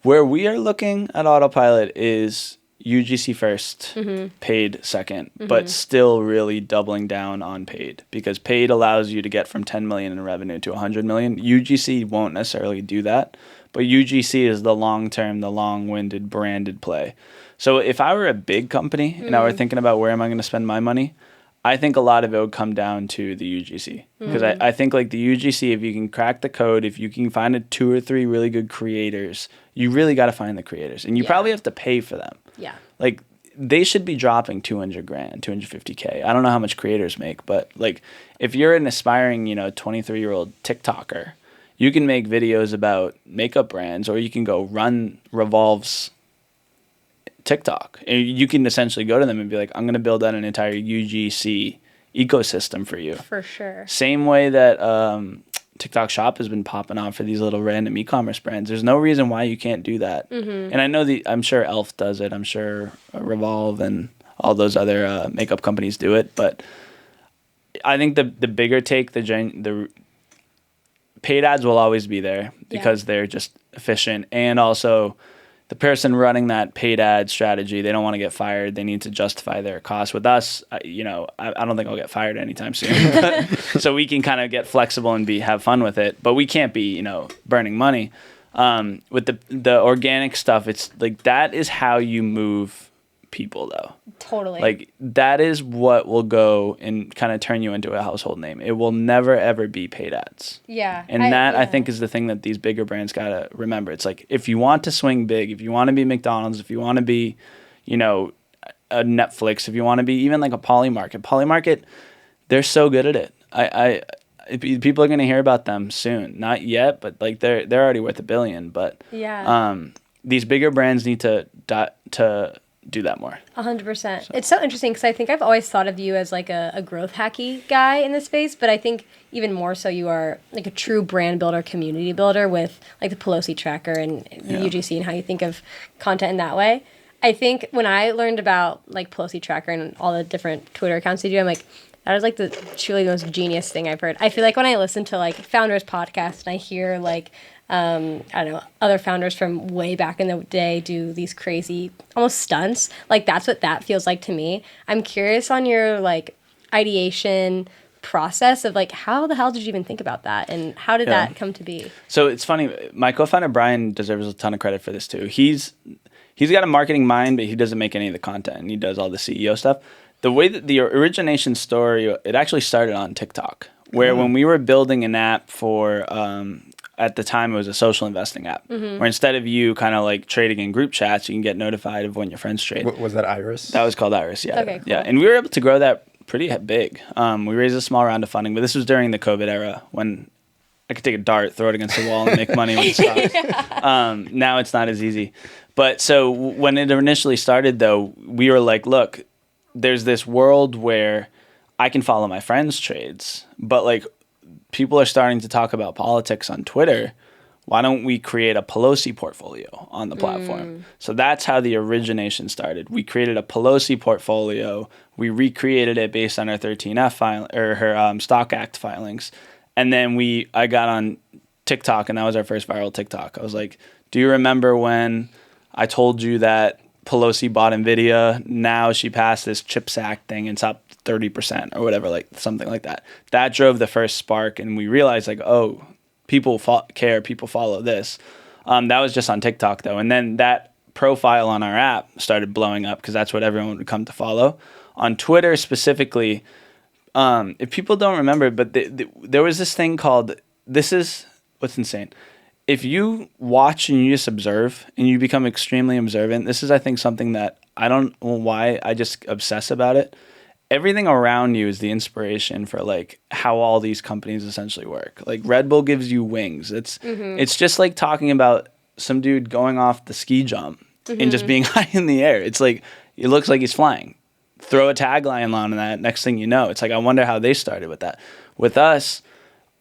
Where we are looking at Autopilot is UGC first, paid second, but still really doubling down on paid, because paid allows you to get from 10 million in revenue to 100 million. UGC won't necessarily do that, but UGC is the long-term, the long-winded branded play. So if I were a big company and I were thinking about where am I going to spend my money, I think a lot of it would come down to the UGC. Because I think like the UGC, if you can crack the code, if you can find 2 or 3 really good creators, you really got to find the creators. And you probably have to pay for them. Yeah. Like they should be dropping $200,000, $250K. I don't know how much creators make, but like if you're an aspiring, 23-year-old TikToker, you can make videos about makeup brands, or you can go run Revolve's TikTok. And you can essentially go to them and be like, I'm going to build out an entire UGC ecosystem for you. For sure. Same way that TikTok Shop has been popping off for these little random e-commerce brands. There's no reason why you can't do that. And I know I'm sure Elf does it. I'm sure Revolve and all those other makeup companies do it. But I think the bigger take, the paid ads will always be there because they're just efficient, and also the person running that paid ad strategy, they don't want to get fired. They need to justify their costs. With us, I don't think I'll get fired anytime soon. So we can kind of get flexible and have fun with it. But we can't be, burning money. With the organic stuff, it's like that is how you move people, though. Totally. Like that is what will go and kind of turn you into a household name. It will never ever be paid ads. Yeah. And I think is the thing that these bigger brands gotta remember. It's like if you want to swing big, if you want to be McDonald's, if you want to be, a Netflix, if you want to be even like a Polymarket, they're so good at it. People are gonna hear about them soon. Not yet, but like they're already worth $1 billion. But these bigger brands need to do that more. 100%. So. It's so interesting because I think I've always thought of you as like a growth hacky guy in this space, but I think even more so you are like a true brand builder, community builder with like the Pelosi Tracker and the UGC and how you think of content in that way. I think when I learned about like Pelosi Tracker and all the different Twitter accounts they do, I'm like, that is like the truly the most genius thing I've heard. I feel like when I listen to like founders podcasts and I hear like I don't know, other founders from way back in the day do these crazy almost stunts. Like that's what that feels like to me. I'm curious on your like ideation process of like how the hell did you even think about that and how did that come to be? So it's funny, my co-founder Brian deserves a ton of credit for this too. He's got a marketing mind, but he doesn't make any of the content and he does all the CEO stuff. The way that the origination story, it actually started on TikTok, where when we were building an app for at the time, it was a social investing app where instead of you kind of like trading in group chats, you can get notified of when your friends trade. Was that Iris? That was called Iris, yeah. Okay, cool. Yeah, and we were able to grow that pretty big. We raised a small round of funding, but this was during the COVID era when I could take a dart, throw it against the wall, and make money with stocks. Now it's not as easy. But so when it initially started, though, we were like, look, there's this world where I can follow my friends' trades, but like people are starting to talk about politics on Twitter. Why don't we create a Pelosi portfolio on the platform? So that's how the origination started. We created a Pelosi portfolio. We recreated it based on her 13F file or her Stock Act filings. And then I got on TikTok, and that was our first viral TikTok. I was like, do you remember when I told you that Pelosi bought NVIDIA? Now she passed this CHIPS Act thing and stopped 30% or whatever, like something like that. That drove the first spark, and we realized like, oh, people care, people follow this. That was just on TikTok though, and then that profile on our app started blowing up because that's what everyone would come to follow. On Twitter specifically, if people don't remember, but there was this thing called, this is what's insane. If you watch and you just observe and you become extremely observant, this is, I think, something that I don't know why I just obsess about it. Everything around you is the inspiration for like how all these companies essentially work. Like Red Bull gives you wings. It's just like talking about some dude going off the ski jump and just being high in the air. It's like, it looks like he's flying. Throw a tagline on that, next thing you know, it's like, I wonder how they started with that. With us,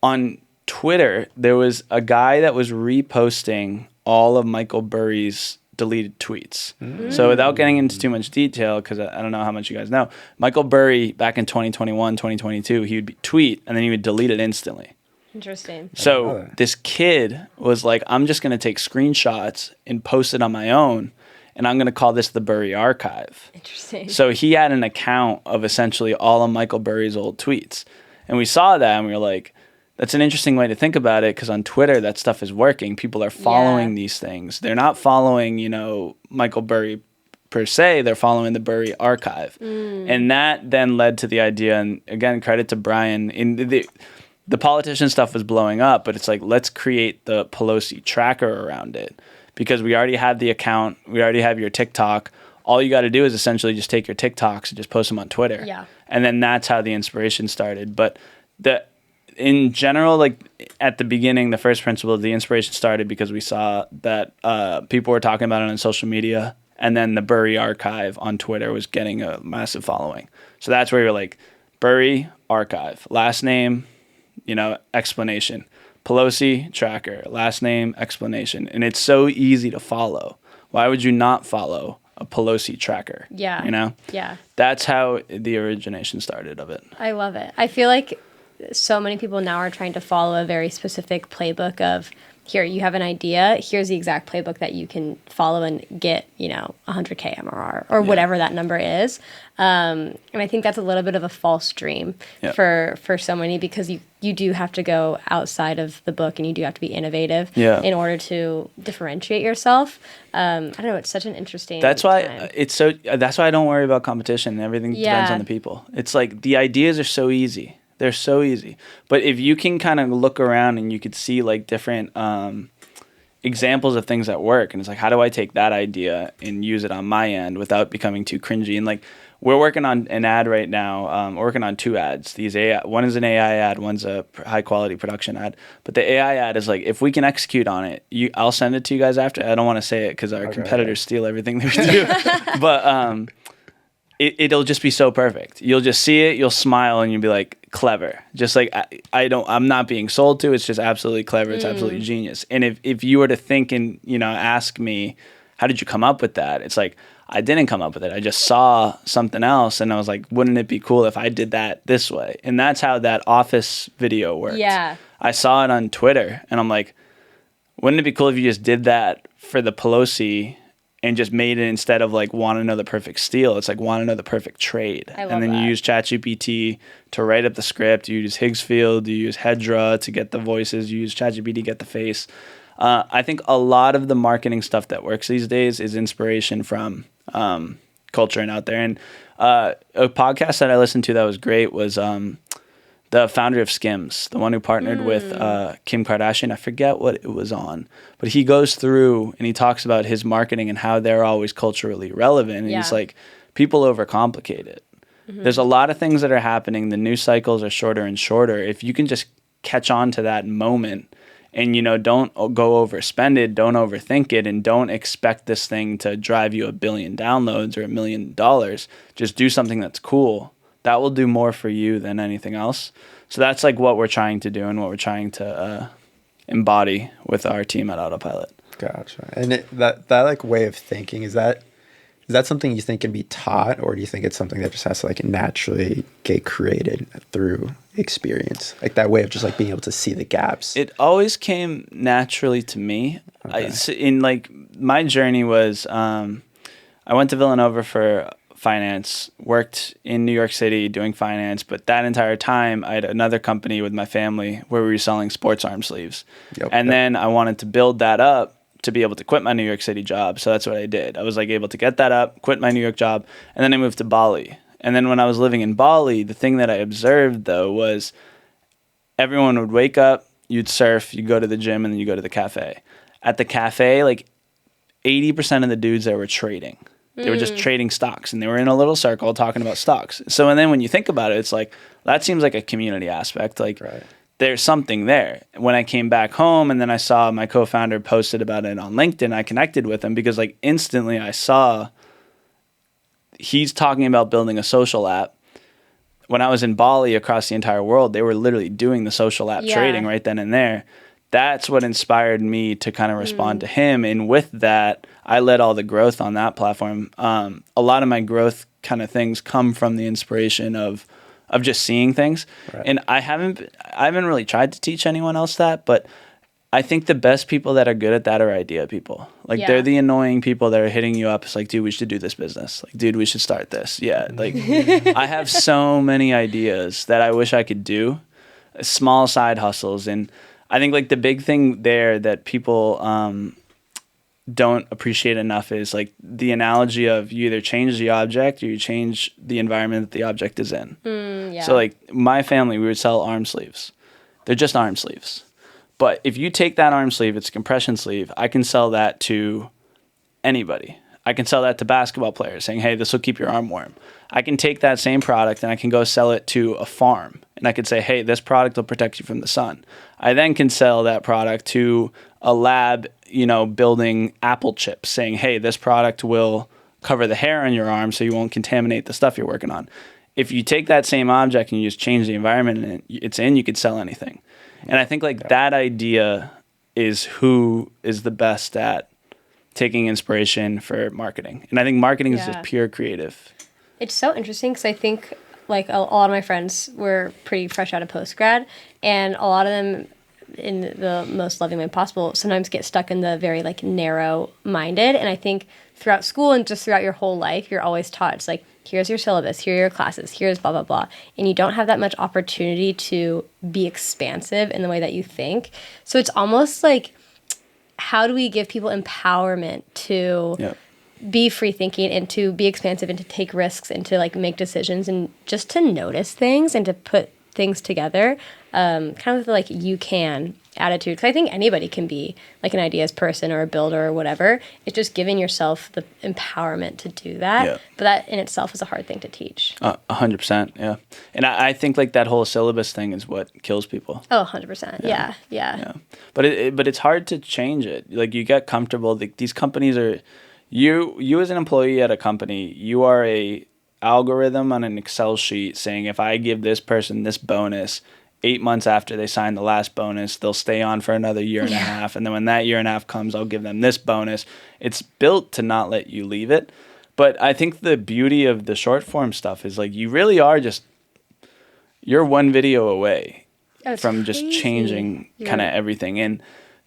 on Twitter, there was a guy that was reposting all of Michael Burry's deleted tweets. So without getting into too much detail, because I don't know how much you guys know, Michael Burry, back in 2021, 2022, he would tweet and then he would delete it instantly. Interesting. So this kid was like, I'm just going to take screenshots and post it on my own, and I'm going to call this the Burry Archive. Interesting. So he had an account of essentially all of Michael Burry's old tweets. And we saw that and we were like, that's an interesting way to think about it, because on Twitter, that stuff is working. People are following these things. They're not following, Michael Burry per se. They're following the Burry Archive. And that then led to the idea, and again, credit to Brian, in the politician stuff was blowing up, but it's like, let's create the Pelosi Tracker around it, because we already have the account. We already have your TikTok. All you got to do is essentially just take your TikToks and just post them on Twitter. Yeah. And then that's how the inspiration started. But in general, like at the beginning, the first principle of the inspiration started because we saw that people were talking about it on social media, and then the Burry Archive on Twitter was getting a massive following. So that's where you're like, Burry Archive, last name, explanation. Pelosi Tracker, last name, explanation. And it's so easy to follow. Why would you not follow a Pelosi Tracker? Yeah. Yeah. That's how the origination started of it. I love it. I feel like so many people now are trying to follow a very specific playbook of, here, you have an idea, here's the exact playbook that you can follow and get, 100K MRR or whatever that number is. And I think that's a little bit of a false dream for so many, because you do have to go outside of the book and you do have to be innovative in order to differentiate yourself. I don't know, it's such an interesting That's why I don't worry about competition. Everything depends on the people. It's like the ideas are so easy. They're so easy. But if you can kind of look around and you could see like different examples of things that work, and it's like, how do I take that idea and use it on my end without becoming too cringy? And like, we're working on an ad right now. We're working on 2 ads. One is an AI ad, one's a high quality production ad. But the AI ad is like, if we can execute on it, I'll send it to you guys after. I don't want to say it because our competitors steal everything that we do. But it'll just be so perfect. You'll just see it, you'll smile, and you'll be like, clever. Just like, I'm not being sold to. It's just absolutely clever. It's absolutely genius. And if you were to think and, ask me, how did you come up with that? It's like, I didn't come up with it. I just saw something else and I was like, wouldn't it be cool if I did that this way? And that's how that Office video worked. Yeah. I saw it on Twitter and I'm like, wouldn't it be cool if you just did that for the Pelosi and just made it, instead of like want to know the perfect steal, it's like want to know the perfect trade. And then you use ChatGPT to write up the script. You use Higgsfield, you use Hedra to get the voices, you use ChatGPT to get the face. I think a lot of the marketing stuff that works these days is inspiration from culture and out there. And a podcast that I listened to that was great was the founder of Skims, the one who partnered with Kim Kardashian. I forget what it was on, but he goes through and he talks about his marketing and how they're always culturally relevant. And he's like, people overcomplicate it. There's a lot of things that are happening. The news cycles are shorter and shorter. If you can just catch on to that moment and, don't go overspend it, don't overthink it, and don't expect this thing to drive you 1 billion downloads or $1 million, just do something that's cool. That will do more for you than anything else. So that's like what we're trying to do and what we're trying to embody with our team at Autopilot. Gotcha. And that like way of thinking, is that something you think can be taught, or do you think it's something that just has to like naturally get created through experience? Like that way of just like being able to see the gaps. It always came naturally to me. In like my journey was, I went to Villanova for finance, worked in New York City doing finance, but that entire time I had another company with my family where we were selling sports arm sleeves. Then I wanted to build that up to be able to quit my New York City job. So that's what I did. I was like able to get that up, quit my New York job, and then I moved to Bali. And then when I was living in Bali, the thing that I observed though was everyone would wake up, you'd surf, you go to the gym, and then you go to the cafe. At the cafe, like 80% of the dudes there were trading. They were just trading stocks, and they were in a little circle talking about stocks. So, and then when you think about it, it's like, that seems like a community aspect. Like, there's something there. When I came back home and then I saw my co-founder posted about it on LinkedIn, I connected with him because like instantly I saw he's talking about building a social app. When I was in Bali across the entire world, they were literally doing the social app trading right then and there. That's what inspired me to kind of respond to him. And with that, I led all the growth on that platform. A lot of my growth kind of things come from the inspiration of just seeing things. And I haven't really tried to teach anyone else that, but I think the best people that are good at that are idea people. Like they're the annoying people that are hitting you up. It's like, dude, we should do this business. Like, dude, we should start this. Yeah. Like I have so many ideas that I wish I could do, small side hustles. And I think like the big thing there that people don't appreciate enough is like the analogy of you either change the object or you change the environment that the object is in. So like my family, we would sell arm sleeves. They're just arm sleeves. But if you take that arm sleeve, it's a compression sleeve, I can sell that to anybody. I can sell that to basketball players saying, hey, this will keep your arm warm. I can take that same product and I can go sell it to a farm. And I could say, hey, this product will protect you from the sun. I then can sell that product to a lab, building apple chips, saying, hey, this product will cover the hair on your arm so you won't contaminate the stuff you're working on. If you take that same object and you just change the environment it's in, you could sell anything. And I think like that idea is who is the best at taking inspiration for marketing. And I think marketing is just pure creative. It's so interesting because I think like a lot of my friends were pretty fresh out of post-grad, and a lot of them, in the most loving way possible, sometimes get stuck in the very like narrow-minded. And I think throughout school and just throughout your whole life, you're always taught, it's like, here's your syllabus, here are your classes, here's blah, blah, blah. And you don't have that much opportunity to be expansive in the way that you think. So it's almost like, how do we give people empowerment to be free thinking and to be expansive and to take risks and to like make decisions and just to notice things and to put things together, kind of the like you can attitude. Because I think anybody can be like an ideas person or a builder or whatever. It's just giving yourself the empowerment to do that. Yeah. But that in itself is a hard thing to teach. 100%, yeah. And I think like that whole syllabus thing is what kills people. Oh, 100%. Yeah. But it's hard to change it. Like you get comfortable. These companies are, you as an employee at a company, you are a algorithm on an Excel sheet saying if I give this person this bonus, 8 months after they sign the last bonus, they'll stay on for another year and a half. And then when that year and a half comes, I'll give them this bonus. It's built to not let you leave it. But I think the beauty of the short form stuff is like you really are you're one video away from just changing kind of everything. And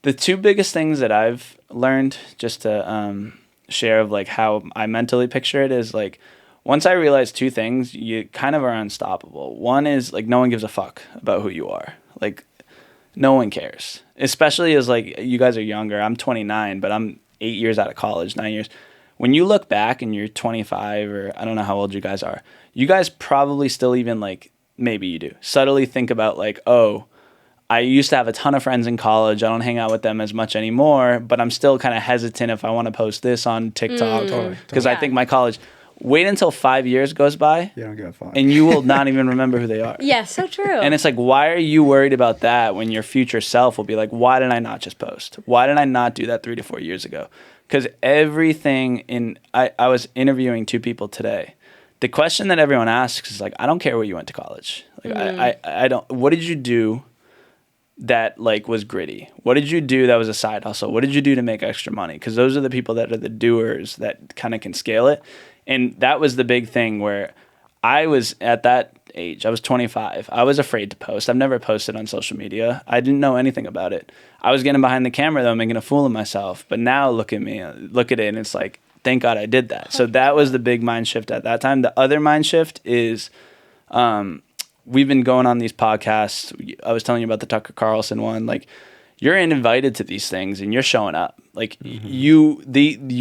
the two biggest things that I've learned just to share of like how I mentally picture it is like, once I realized two things, you kind of are unstoppable. One is like no one gives a fuck about who you are. Like no one cares. Especially as like you guys are younger. I'm 29, but I'm 8 years out of college, 9 years. When you look back and you're 25 or I don't know how old you guys are, you guys probably still even like, maybe you do, subtly think about like, oh, I used to have a ton of friends in college. I don't hang out with them as much anymore, but I'm still kind of hesitant if I want to post this on TikTok because I think my college... Wait until 5 years goes by, you don't give a fuck, and you will not even remember who they are. Yeah, so true. And it's like, why are you worried about that when your future self will be like, why did I not just post? Why did I not do that 3 to 4 years ago? Because everything I was interviewing 2 people today. The question that everyone asks is like, I don't care where you went to college. Like, I don't. What did you do that like was gritty? What did you do that was a side hustle? What did you do to make extra money? Because those are the people that are the doers that kind of can scale it. And that was the big thing where I was at that age. I was 25. I was afraid to post. I've never posted on social media. I didn't know anything about it. I was getting behind the camera though, making a fool of myself. But now look at me, look at it, and it's like thank God I did that. So that was the big mind shift at that time. The other mind shift is we've been going on these podcasts. I was telling you about the Tucker Carlson one. Like, you're invited to these things and you're showing up. Like, you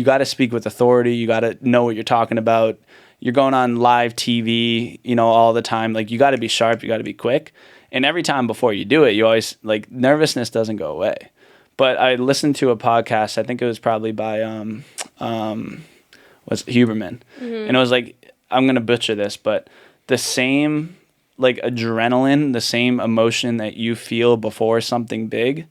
got to speak with authority. You got to know what you're talking about. You're going on live TV, all the time. Like, you got to be sharp. You got to be quick. And every time before you do it, you always, like, nervousness doesn't go away. But I listened to a podcast, I think it was probably by was Huberman. And it was like, I'm going to butcher this, but the same like adrenaline, the same emotion that you feel before something big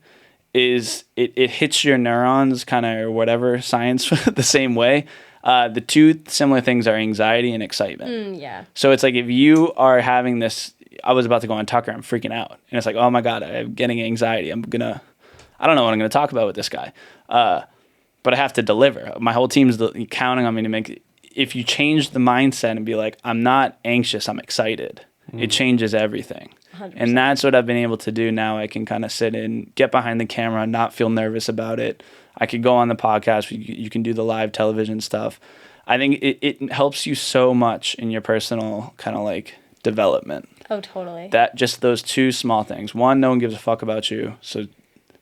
is it hits your neurons kind of, or whatever, science the same way. The two similar things are anxiety and excitement. Yeah. So it's like, if you are having this, I was about to go on Tucker, I'm freaking out. And it's like, oh my God, I'm getting anxiety. I don't know what I'm going to talk about with this guy. But I have to deliver. My whole team's counting on me to make it. If you change the mindset and be like, I'm not anxious, I'm excited, it changes everything. 100%. And that's what I've been able to do now. I can kind of sit in, get behind the camera, not feel nervous about it. I could go on the podcast. You can do the live television stuff. I think it helps you so much in your personal kind of like development. Oh, totally. That just those two small things. One, no one gives a fuck about you. So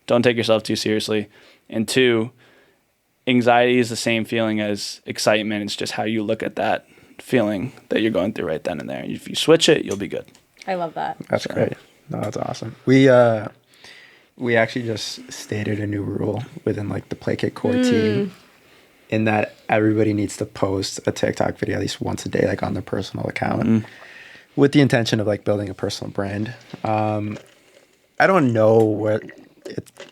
don't take yourself too seriously. And two, anxiety is the same feeling as excitement. It's just how you look at that feeling that you're going through right then and there. If you switch it, you'll be good. I love that. That's great. No, that's awesome. We actually just stated a new rule within like the Play Kit Core team, in that everybody needs to post a TikTok video at least once a day, like on their personal account, with the intention of like building a personal brand. I don't know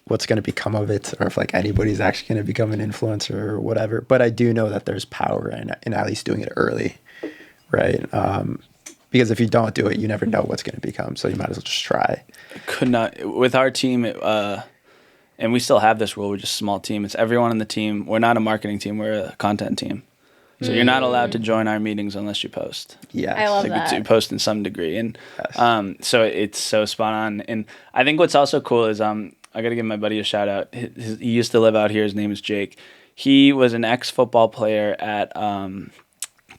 what's going to become of it, or if like anybody's actually going to become an influencer or whatever, but I do know that there's power in at least doing it early, right? Because if you don't do it, you never know what's going to become, so you might as well just try. Could not, with our team, and we still have this rule, we're just a small team. It's everyone on the team. We're not a marketing team, we're a content team. So you're not allowed to join our meetings unless you post. Yeah, I love that. You post in some degree. And yes. So it's so spot on. And I think what's also cool is I got to give my buddy a shout out. He used to live out here. His name is Jake. He was an ex-football player at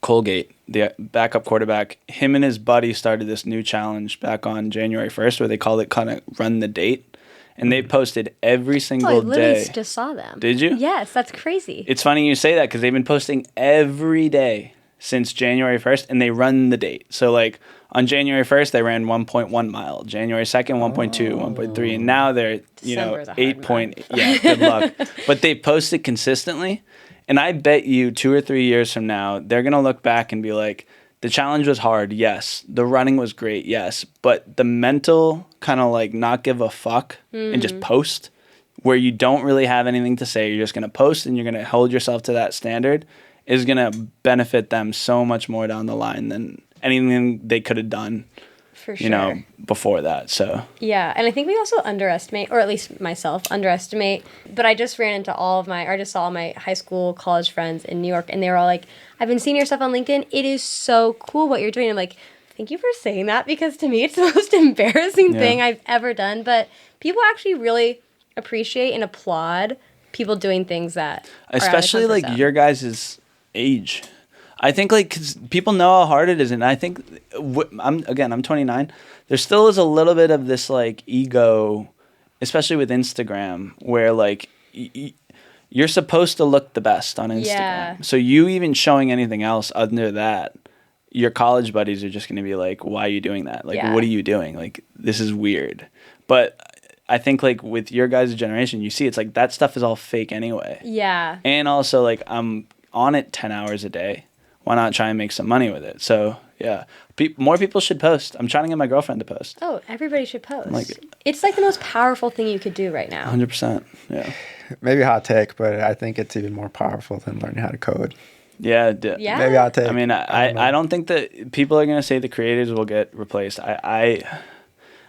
Colgate, the backup quarterback. Him and his buddy started this new challenge back on January 1st where they called it kind of Run the Date. And they posted every single day. I literally just saw them. Did you? Yes, that's crazy. It's funny you say that because they've been posting every day since January 1st, and they run the date. So, like, on January 1st, they ran 1.1 mile. January 2nd, 1.2, 1.3. And now they're, December's a hard 8 point. month. Yeah, good luck. But they post it consistently. And I bet you 2 or 3 years from now, they're going to look back and be like, the challenge was hard, yes. The running was great, yes. But the mental kind of like not give a fuck and just post, where you don't really have anything to say. You're just going to post and you're going to hold yourself to that standard, is going to benefit them so much more down the line than anything they could have done, For sure. Before that. So yeah, and I think we also underestimate, or at least myself underestimate, but I just saw all my high school, college friends in New York, and they were all like, I've been seeing your stuff on LinkedIn. It is so cool what you're doing. I'm like, thank you for saying that, because to me it's the most embarrassing thing I've ever done. But people actually really appreciate and applaud people doing things that especially are out of like your guys' age. I think like 'cause people know how hard it is, and I think I'm 29. There still is a little bit of this like ego, especially with Instagram, where like you're supposed to look the best on Instagram. Yeah. So you even showing anything else other than that, your college buddies are just going to be like, "Why are you doing that? Like, what are you doing? Like, this is weird." But I think like with your guys' generation, you see it's like that stuff is all fake anyway. Yeah. And also like I'm on it 10 hours a day. Why not try and make some money with it? So, yeah. More people should post. I'm trying to get my girlfriend to post. Oh, everybody should post. Like, it's like the most powerful thing you could do right now. 100%. Yeah. Maybe a hot take, but I think it's even more powerful than learning how to code. Yeah. Yeah. Maybe hot take. I mean, I don't think that people are going to say the creators will get replaced.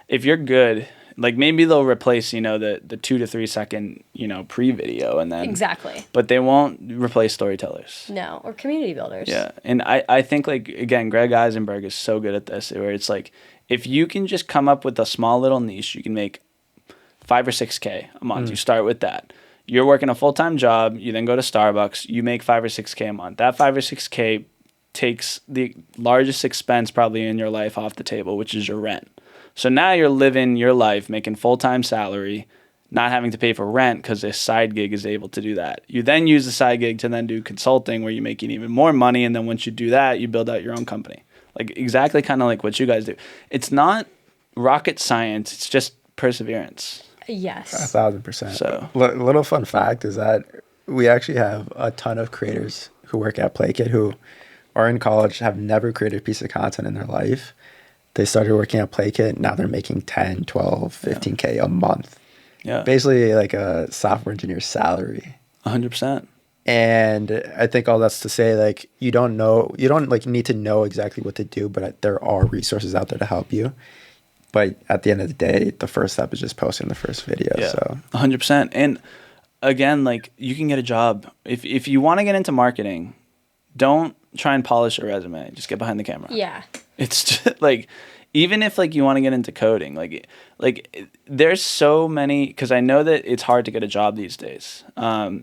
If you're good, like maybe they'll replace, the 2 to 3 second, pre-video and then. Exactly. But they won't replace storytellers. No, or community builders. Yeah. And I think like, again, Greg Eisenberg is so good at this, where it's like, if you can just come up with a small little niche, you can make 5 or 6K a month. You start with that. You're working a full-time job. You then go to Starbucks. You make $5 or $6K a month. That $5 or $6K takes the largest expense probably in your life off the table, which is your rent. So now you're living your life making full-time salary, not having to pay for rent because this side gig is able to do that. You then use the side gig to then do consulting where you're making even more money. And then once you do that, you build out your own company. Like exactly kind of like what you guys do. It's not rocket science. It's just perseverance. Yes. 1,000%. So little fun fact is that we actually have a ton of creators who work at PlayKit who are in college, have never created a piece of content in their life. They started working at PlayKit. Now they're making 10, 12, 15K a month. Yeah. Basically like a software engineer's salary. 100%. And I think all that's to say, like, you don't like need to know exactly what to do, but there are resources out there to help you. But at the end of the day, the first step is just posting the first video. Yeah, so 100%. And again, like you can get a job. If you want to get into marketing, don't try and polish your resume. Just get behind the camera. Yeah. It's just like, even if like you want to get into coding, like there's so many, because I know that it's hard to get a job these days. I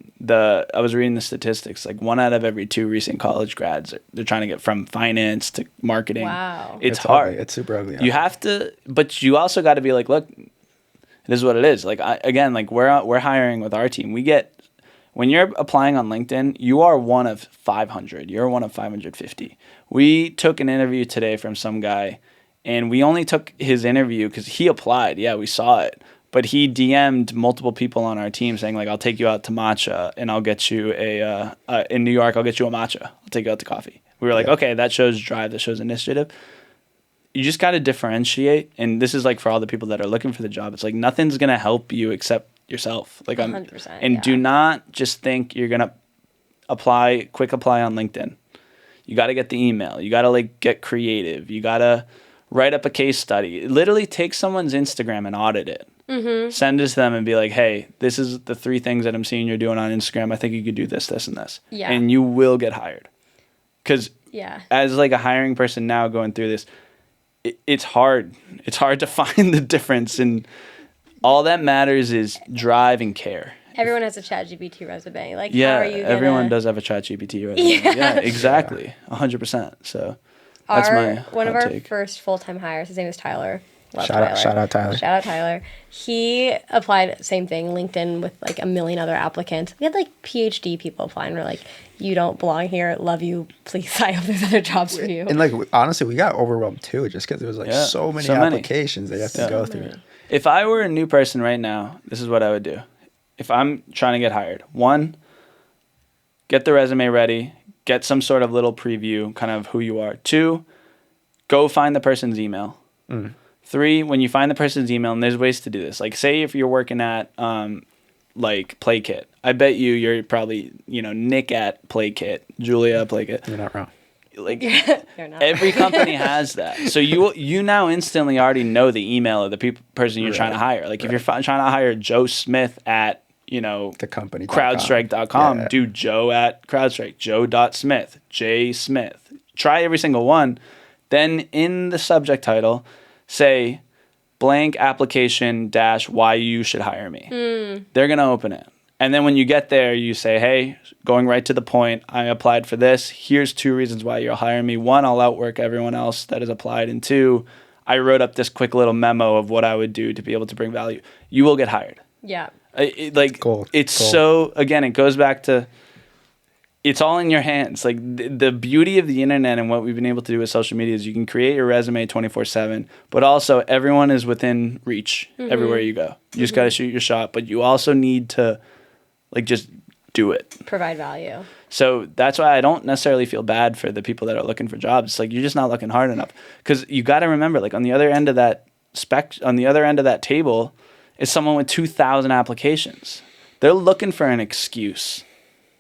was reading the statistics, like 1 out of every 2 recent college grads, they're trying to get from finance to marketing. Wow. It's hard. Ugly. It's super ugly. You have to, but you also got to be like, look, it is what it is. Like we're hiring with our team. When you're applying on LinkedIn, you are one of 500. You're one of 550. We took an interview today from some guy, and we only took his interview because he applied. Yeah, we saw it. But he DM'd multiple people on our team saying, like, I'll take you out to matcha, and I'll get you in New York, I'll get you a matcha. I'll take you out to coffee. We were like, okay, that shows drive, that shows initiative. You just got to differentiate. And this is like for all the people that are looking for the job. It's like nothing's going to help you except yourself. Like 100%. And do not just think you're going to quick apply on LinkedIn. You got to get the email. You got to like get creative. You got to write up a case study. Literally take someone's Instagram and audit it. Mm-hmm. Send it to them and be like, hey, this is the 3 things that I'm seeing you're doing on Instagram. I think you could do this, this, and this. Yeah. And you will get hired. Because yeah, as like a hiring person now going through this, it's hard. It's hard to find the difference. And all that matters is drive and care. Everyone has a ChatGPT resume. Like, yeah, how are you gonna... everyone does have a ChatGPT resume. Yeah, exactly. 100%. So that's one of our first full-time hires, his name is Tyler. Shout out Tyler. Shout out Tyler. He applied, same thing, LinkedIn with like a million other applicants. We had like PhD people applying. We're like, you don't belong here. Love you. Please, I hope there's other jobs for you. And like, honestly, we got overwhelmed too, just because there was like so many applications that you have to go through. If I were a new person right now, this is what I would do. If I'm trying to get hired, 1, get the resume ready, get some sort of little preview, kind of who you are. 2, go find the person's email. 3, when you find the person's email, and there's ways to do this. Like, say if you're working at like PlayKit, I bet you're probably Nick at PlayKit, Julia at PlayKit. You're not wrong. Like every company has that, so you now instantly already know the email of the person you're trying to hire. Like if you're trying to hire Joe Smith at the company crowdstrike.com, do Joe at CrowdStrike, Joe.Smith, J Smith. Try every single one. Then in the subject title, say blank application - why you should hire me. They're gonna open it. And then when you get there, you say, hey, going right to the point, I applied for this. Here's 2 reasons why you'll hire me. 1, I'll outwork everyone else that has applied. And 2, I wrote up this quick little memo of what I would do to be able to bring value. You will get hired. Yeah. So, again, it goes back to, it's all in your hands. Like the beauty of the internet and what we've been able to do with social media is you can create your resume 24/7, but also everyone is within reach everywhere you go. You just got to shoot your shot, but you also need to just do it. Provide value. So that's why I don't necessarily feel bad for the people that are looking for jobs. It's like you're just not looking hard enough. Because you got to remember, like on the other end of that table is someone with 2,000 applications. They're looking for an excuse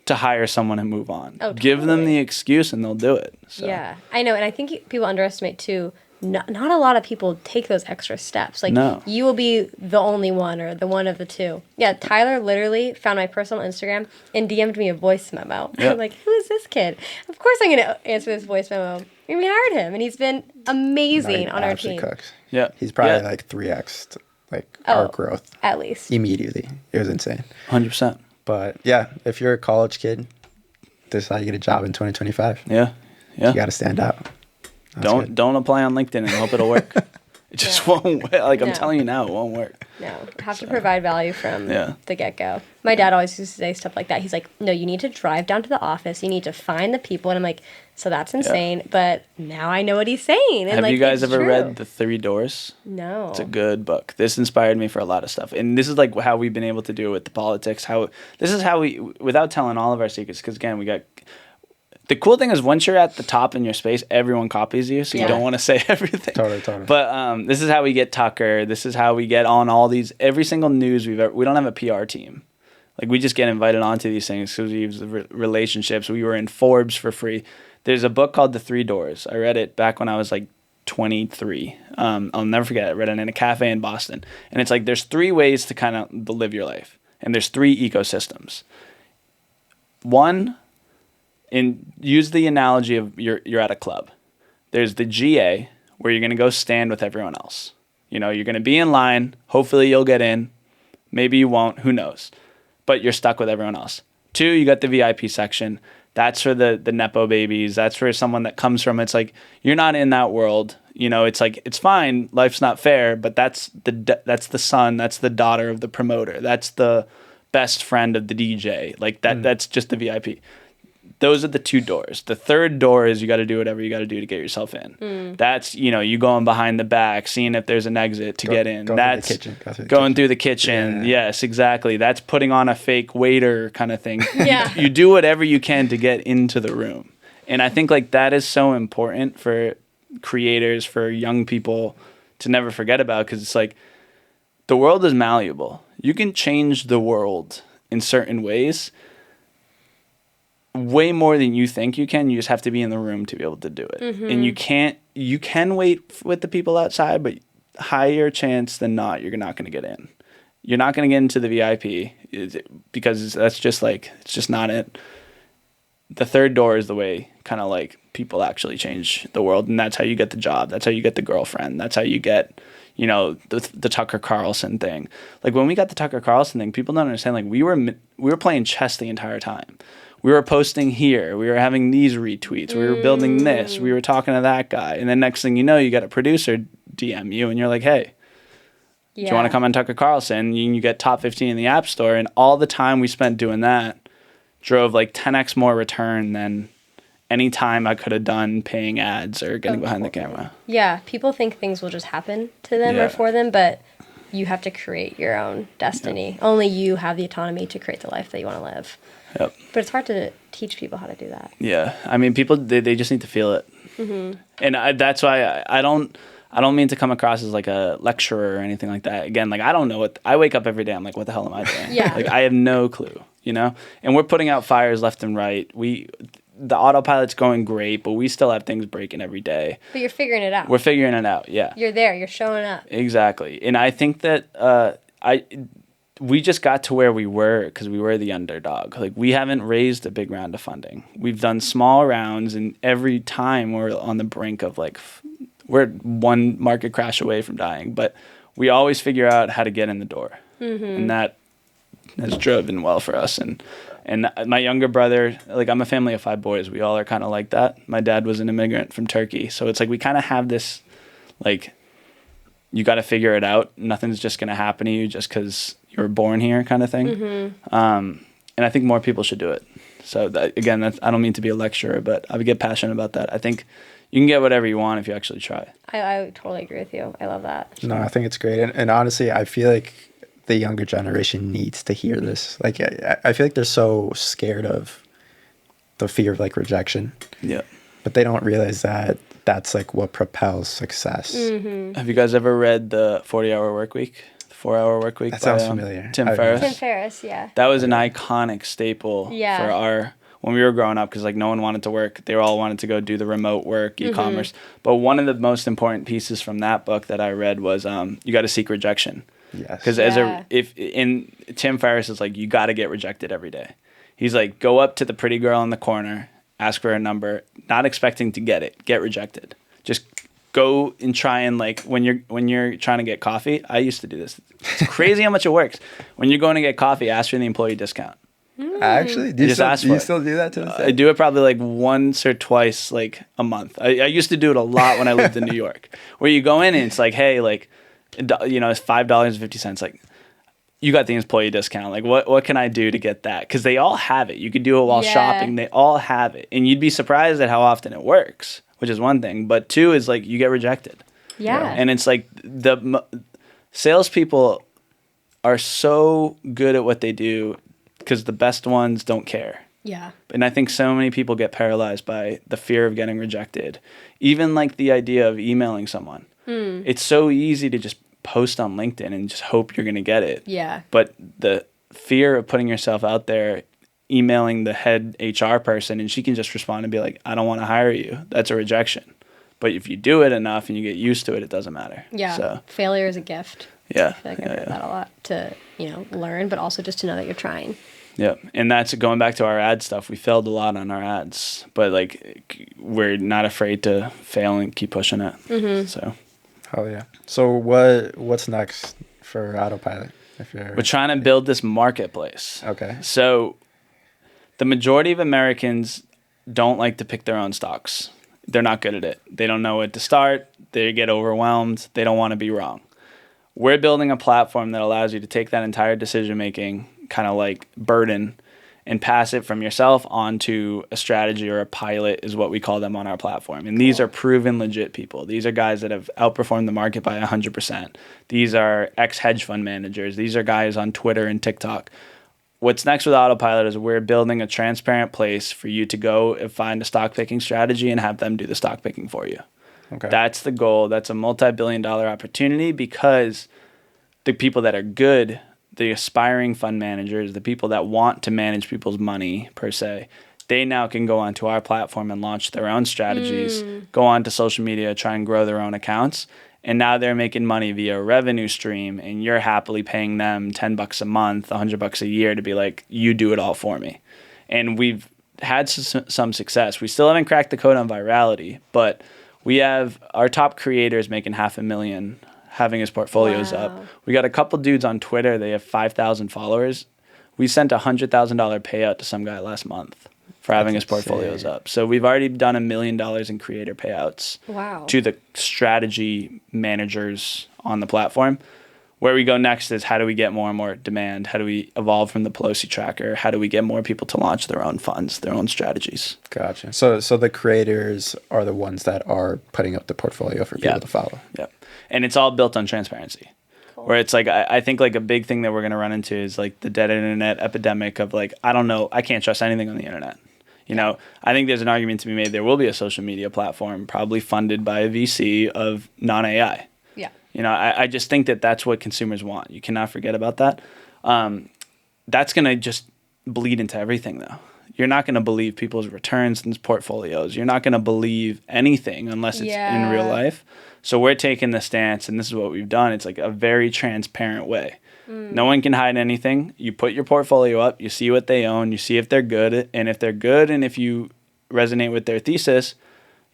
to hire someone and move on. Oh, totally. Give them the excuse and they'll do it. So. Yeah, I know. And I think people underestimate too. Not a lot of people take those extra steps. Like, you will be the only one or the one of the 2. Yeah, Tyler literally found my personal Instagram and DM'd me a voice memo. Yeah. I'm like, who is this kid? Of course I'm going to answer this voice memo. And we hired him, and he's been amazing on our team. Cooks. Yeah. He's probably like 3x our growth. At least. Immediately. It was insane. 100%. But yeah, if you're a college kid, this is how you get a job in 2025. Yeah. You got to stand out. Don't apply on LinkedIn and hope it'll work. It just won't. Like I'm telling you now, it won't work. No, have to provide value from the get-go. My dad always used to say stuff like that. He's like, no, you need to drive down to the office. You need to find the people. And I'm like, so that's insane. Yeah. But now I know what he's saying. And have you guys ever read The Three Doors? No. It's a good book. This inspired me for a lot of stuff. And this is like how we've been able to do it with the politics. This is how we, without telling all of our secrets, because again, the cool thing is once you're at the top in your space, everyone copies you, so you don't want to say everything. Totally. But this is how we get Tucker. This is how we get on all these, every single news we don't have a PR team. Like we just get invited onto these things because we use the relationships. We were in Forbes for free. There's a book called The Three Doors. I read it back when I was like 23. I'll never forget it. I read it in a cafe in Boston. And it's like there's 3 ways to kind of live your life. And there's 3 ecosystems. One, and use the analogy of you're at a club. There's the GA where you're going to go stand with everyone else. You know, you're going to be in line. Hopefully you'll get in. Maybe you won't. Who knows? But you're stuck with everyone else. 2, you got the VIP section. That's for the Nepo babies. That's for someone that comes from, it's like, you're not in that world. You know, it's like, it's fine. Life's not fair, but that's the son. That's the daughter of the promoter. That's the best friend of the DJ. Like that's just the VIP. Those are the 2 doors. The third door is you got to do whatever you got to do to get yourself in. That's, you going behind the back, seeing if there's an exit to get in. That's going through the kitchen. Yeah. Yes, exactly. That's putting on a fake waiter kind of thing. Yeah. You do whatever you can to get into the room. And I think like that is so important for creators, for young people to never forget about, because it's like the world is malleable. You can change the world in certain ways. Way more than you think you can. You just have to be in the room to be able to do it. Mm-hmm. And you can wait with the people outside, but higher chance than not, you're not going to get in. You're not going to get into the VIP because that's just like, it's just not it. The third door is the way kind of like people actually change the world. And that's how you get the job. That's how you get the girlfriend. That's how you get, the Tucker Carlson thing. Like when we got the Tucker Carlson thing, people don't understand, like we were playing chess the entire time. We were posting here. We were having these retweets. We were building this. We were talking to that guy. And then next thing you know, you got a producer DM you and you're like, hey, do you want to come on Tucker Carlson? And you get top 15 in the App Store. And all the time we spent doing that drove like 10x more return than any time I could have done paying ads or getting behind the camera. Yeah. People think things will just happen to them or for them, but you have to create your own destiny. Yep. Only you have the autonomy to create the life that you want to live. Yep. But it's hard to teach people how to do that. Yeah. I mean, people, they just need to feel it. Mm-hmm. And that's why I don't mean to come across as like a lecturer or anything like that. Again, like I don't know I wake up every day. I'm like, what the hell am I doing? Yeah. Like I have no clue, and we're putting out fires left and right. The autopilot's going great, but we still have things breaking every day. But you're figuring it out. We're figuring it out. Yeah. You're there. You're showing up. Exactly. And I think that, we just got to where we were because we were the underdog. Like we haven't raised a big round of funding. We've done small rounds, and every time we're on the brink of like, we're one market crash away from dying. But we always figure out how to get in the door, and that has driven well for us. And my younger brother, like I'm a family of 5 boys. We all are kind of like that. My dad was an immigrant from Turkey, so it's like we kind of have this, like, you got to figure it out. Nothing's just gonna happen to you just because you were born here kind of thing. Mm-hmm. And I think more people should do it. So again, I don't mean to be a lecturer, but I would get passionate about that. I think you can get whatever you want if you actually try. I totally agree with you. I love that. No, I think it's great. And honestly, I feel like the younger generation needs to hear this. Like, I feel like they're so scared of the fear of like rejection. Yeah. But they don't realize that that's like what propels success. Mm-hmm. Have you guys ever read the 40-Hour Workweek? 4-Hour Workweek. That sounds familiar. Tim Ferriss. Tim Ferriss, yeah. That was an iconic staple for when we were growing up, because like no one wanted to work. They all wanted to go do the remote work, e-commerce. Mm-hmm. But one of the most important pieces from that book that I read was you got to seek rejection. Yes. Because Tim Ferriss is like, you got to get rejected every day. He's like, go up to the pretty girl in the corner, ask for a number, not expecting to get rejected. Just go and try and like when you're trying to get coffee. I used to do this. It's crazy how much it works. When you're going to get coffee, ask for the employee discount. Actually, do you still do that to this day? I do it probably like once or twice like a month. I used to do it a lot when I lived in New York, where you go in and it's like, hey, like, you know, it's $5.50. Like, you got the employee discount. Like, what can I do to get that? Because they all have it. You could do it while shopping. They all have it. And you'd be surprised at how often it works, which is one thing. But two is like you get rejected. Yeah. And it's like the salespeople are so good at what they do because the best ones don't care. Yeah. And I think so many people get paralyzed by the fear of getting rejected. Even like the idea of emailing someone. It's so easy to just post on LinkedIn and just hope you're going to get it. Yeah. But the fear of putting yourself out there, emailing the head HR person, and she can just respond and be like, I don't want to hire you. That's a rejection. But if you do it enough and you get used to it, it doesn't matter. Yeah. So, failure is a gift. yeah. I feel like I've heard that a lot to, you know, learn, but also just to know that you're trying. Yeah. And that's going back to our ad stuff. We failed a lot on our ads, but like we're not afraid to fail and keep pushing it. Mm-hmm. So. Oh yeah. So what's next for Autopilot? We're trying to build this marketplace. Okay. So the majority of Americans don't like to pick their own stocks. They're not good at it. They don't know where to start. They get overwhelmed. They don't want to be wrong. We're building a platform that allows you to take that entire decision-making kind of like burden and pass it from yourself onto a strategy or a pilot is what we call them on our platform. And these are proven legit people. These are guys that have outperformed the market by 100%. These are ex-hedge fund managers. These are guys on Twitter and TikTok. What's next with Autopilot is we're building a transparent place for you to go and find a stock picking strategy and have them do the stock picking for you. Okay. That's the goal. That's a multi-billion-dollar opportunity because the people that are good, the aspiring fund managers, the people that want to manage people's money per se, they now can go onto our platform and launch their own strategies, go onto social media, try and grow their own accounts. And now they're making money via a revenue stream and you're happily paying them $10 a month, $100 a year to be like, you do it all for me. And we've had some success. We still haven't cracked the code on virality, but we have our top creators making $500,000 having his portfolios up. We got a couple dudes on Twitter. They have 5,000 followers. We sent a $100,000 payout to some guy last month for having his portfolios up. So we've already done $1 million in creator payouts to the strategy managers on the platform. Where we go next is how do we get more and more demand? How do we evolve from the Pelosi Tracker? How do we get more people to launch their own funds, their own strategies? Gotcha. So the creators are the ones that are putting up the portfolio for people to follow. Yep. And it's all built on transparency. Cool. Where it's like, I think like a big thing that we're going to run into is like the dead internet epidemic of like, I don't know, I can't trust anything on the internet. You know, I think there's an argument to be made. There will be a social media platform probably funded by a VC of non-AI. Yeah. You know, I just think that that's what consumers want. You cannot forget about that. That's going to just bleed into everything, though. You're not going to believe people's returns and portfolios. You're not going to believe anything unless it's in real life. So we're taking the stance, and this is what we've done. It's like a very transparent way. No one can hide anything. You put your portfolio up. You see what they own. You see if they're good. And if they're good and if you resonate with their thesis,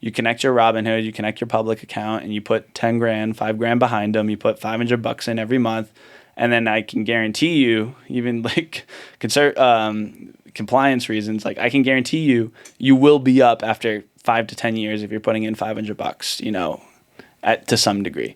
you connect your Robinhood, you connect your public account, and you put 10 grand, 5 grand behind them. You put $500 in every month. And then I can guarantee you, even like compliance reasons, like I can guarantee you, you will be up after 5 to 10 years if you're putting in $500, you know, to some degree.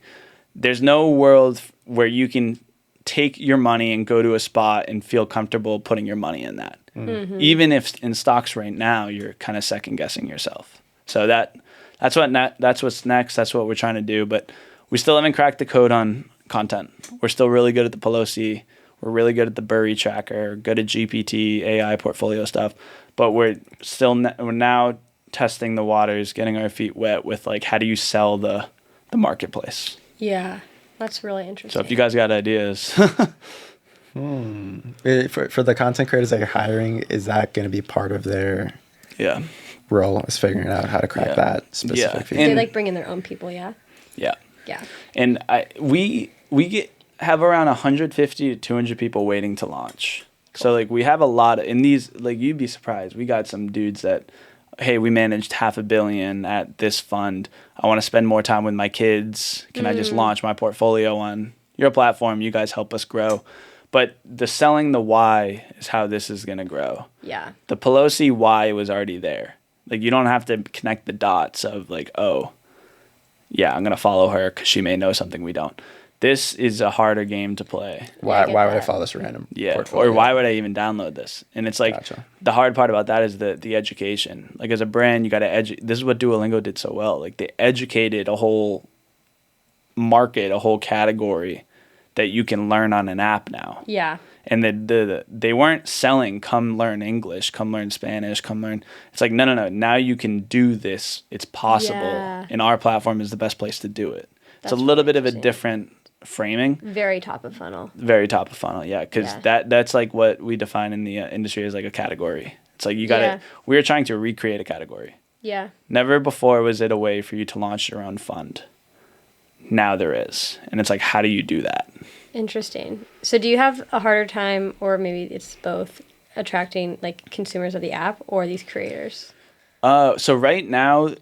There's no world where you can take your money and go to a spot and feel comfortable putting your money in that. Mm-hmm. Even if in stocks right now, you're kind of second guessing yourself. So that's what's next. That's what we're trying to do. But we still haven't cracked the code on content. We're still really good at the Pelosi. We're really good at the Pelosi Tracker, good at GPT, AI portfolio stuff. But we're now testing the waters, getting our feet wet with like, how do you sell the marketplace? Yeah, that's really interesting. So if you guys got ideas. For the content creators that you're hiring, is that going to be part of their role, is figuring out how to crack that specific feature? They like bring in their own people, Yeah. And we have around 150 to 200 people waiting to launch. Cool. So like we have a lot in these, like you'd be surprised. We got some dudes that, hey, we managed $500 million at this fund. I want to spend more time with my kids. Can I just launch my portfolio on your platform? You guys help us grow. But the selling the why is how this is going to grow. Yeah. The Pelosi why was already there. Like, you don't have to connect the dots of like, oh, yeah, I'm going to follow her because she may know something we don't. This is a harder game to play. Why would I follow this random portfolio? Or why would I even download this? And it's like, the hard part about that is the education. Like, as a brand, you got to this is what Duolingo did so well. Like, they educated a whole market, a whole category that you can learn on an app now. Yeah. And they weren't selling, come learn English, come learn Spanish, come learn. It's like, no. Now you can do this. It's possible. Yeah. And our platform is the best place to do it. It's a little bit of a different framing. Very top of funnel. Very top of funnel, yeah. Because that's like what we define in the industry as like a category. It's like you got to, we're trying to recreate a category. Yeah. Never before was it a way for you to launch your own fund. Now there is. And it's like, how do you do that? Interesting. So do you have a harder time, or maybe it's both, attracting like consumers of the app or these creators? So right now,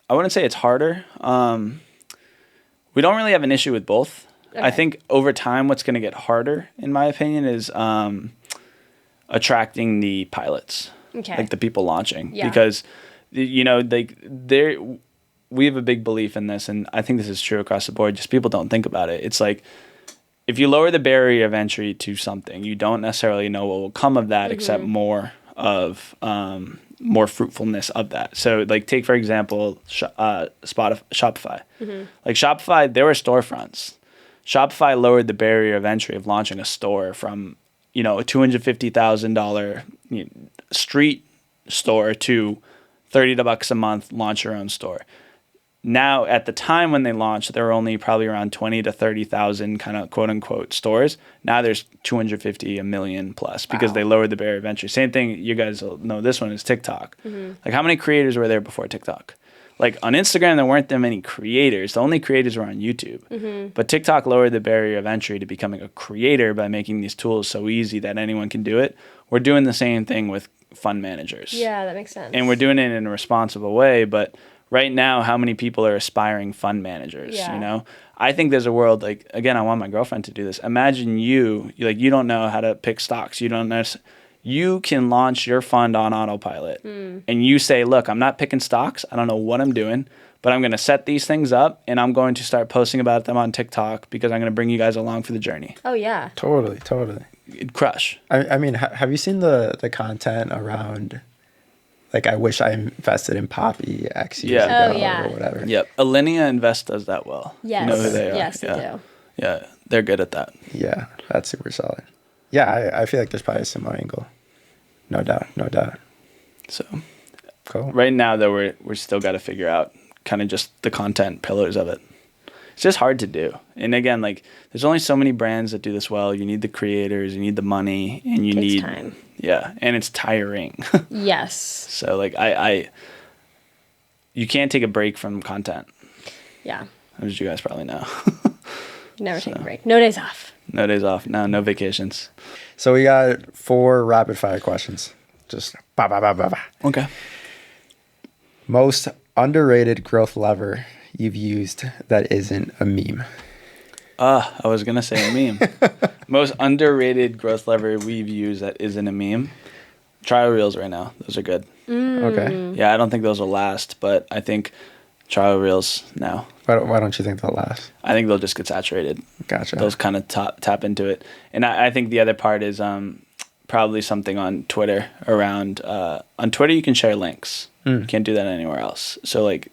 I wouldn't say it's harder. We don't really have an issue with both. Okay. I think over time, what's going to get harder, in my opinion, is attracting the pilots, like the people launching, because we have a big belief in this, and I think this is true across the board. Just people don't think about it. It's like, if you lower the barrier of entry to something, you don't necessarily know what will come of that, except more fruitfulness of that. So, like, take for example, Shopify. Like, Shopify, there were storefronts. Shopify lowered the barrier of entry of launching a store from, a $250,000 street store to $30 a month, launch your own store. Now, at the time when they launched, there were only probably around 20 to 30,000 kind of quote unquote stores. Now there's 250, a million plus, because they lowered the barrier of entry. Same thing, you guys will know this one is TikTok. Like, how many creators were there before TikTok? Like, on Instagram, there weren't that many creators. The only creators were on YouTube. But TikTok lowered the barrier of entry to becoming a creator by making these tools so easy that anyone can do it. We're doing the same thing with fund managers. Yeah, that makes sense. And we're doing it in a responsible way, but right now, how many people are aspiring fund managers? Yeah. I think there's a world, like, again, I want my girlfriend to do this. Imagine you don't know how to pick stocks. You don't know. You can launch your fund on Autopilot, and you say, look, I'm not picking stocks. I don't know what I'm doing, but I'm going to set these things up, and I'm going to start posting about them on TikTok because I'm going to bring you guys along for the journey. Oh, yeah. Totally. It'd crush. I mean, have you seen the content around, like, I wish I invested in Poppy X years ago or whatever? Yep. Alinea Invest does that well. Yes. You know who they are. Yes, they do. Yeah, they're good at that. Yeah, that's super solid. Yeah, I feel like there's probably a similar angle. No doubt. So, cool. Right now, though, we're still got to figure out kind of just the content pillars of it. It's just hard to do. And again, like, there's only so many brands that do this well. You need the creators, you need the money, and you need time. Yeah, and it's tiring. Yes. So, like, you can't take a break from content. Yeah. As you guys probably know. Never take a break. No days off. No days off. No vacations. So we got 4 rapid fire questions. Just ba ba ba ba ba. Okay. Most underrated growth lever you've used that isn't a meme? I was gonna say a meme. Most underrated growth lever we've used that isn't a meme. Trial reels right now. Those are good. Okay. Yeah, I don't think those will last, but I think trial reels now. Why don't you think they'll last? I think they'll just get saturated. Gotcha. Those kind of tap into it. And I think the other part is probably something on Twitter around, on Twitter you can share links. You can't do that anywhere else. So, like,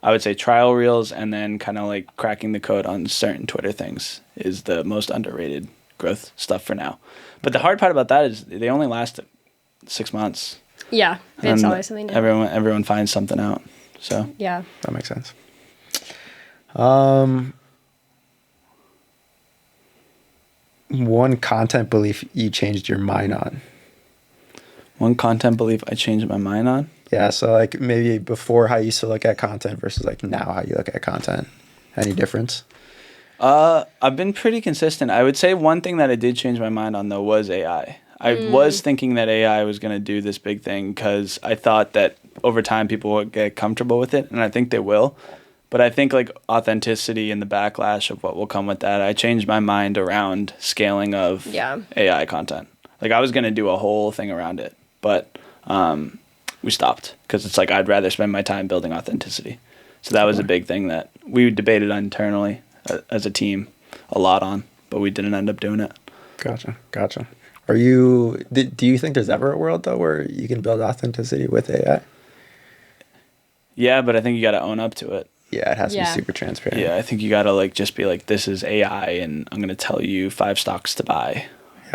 I would say trial reels and then kind of like cracking the code on certain Twitter things is the most underrated growth stuff for now. But the hard part about that is they only last 6 months. Yeah, it's always something new. Everyone finds something out. So yeah, that makes sense. One content belief you changed your mind on. One content belief I changed my mind on? Yeah, so like maybe before how you used to look at content versus like now how you look at content. Any difference? I've been pretty consistent. I would say one thing that I did change my mind on though was AI. I was thinking that AI was going to do this big thing because I thought that over time people would get comfortable with it, and I think they will. But I think like authenticity and the backlash of what will come with that, I changed my mind around scaling of AI content. Like I was going to do a whole thing around it, but we stopped because it's like I'd rather spend my time building authenticity. So that was a big thing that we debated internally as a team a lot on, but we didn't end up doing it. Gotcha. Do you think there's ever a world though where you can build authenticity with AI? Yeah, but I think you got to own up to it. Yeah, it has to be super transparent. Yeah, I think you got to like just be like, this is AI and I'm going to tell you 5 stocks to buy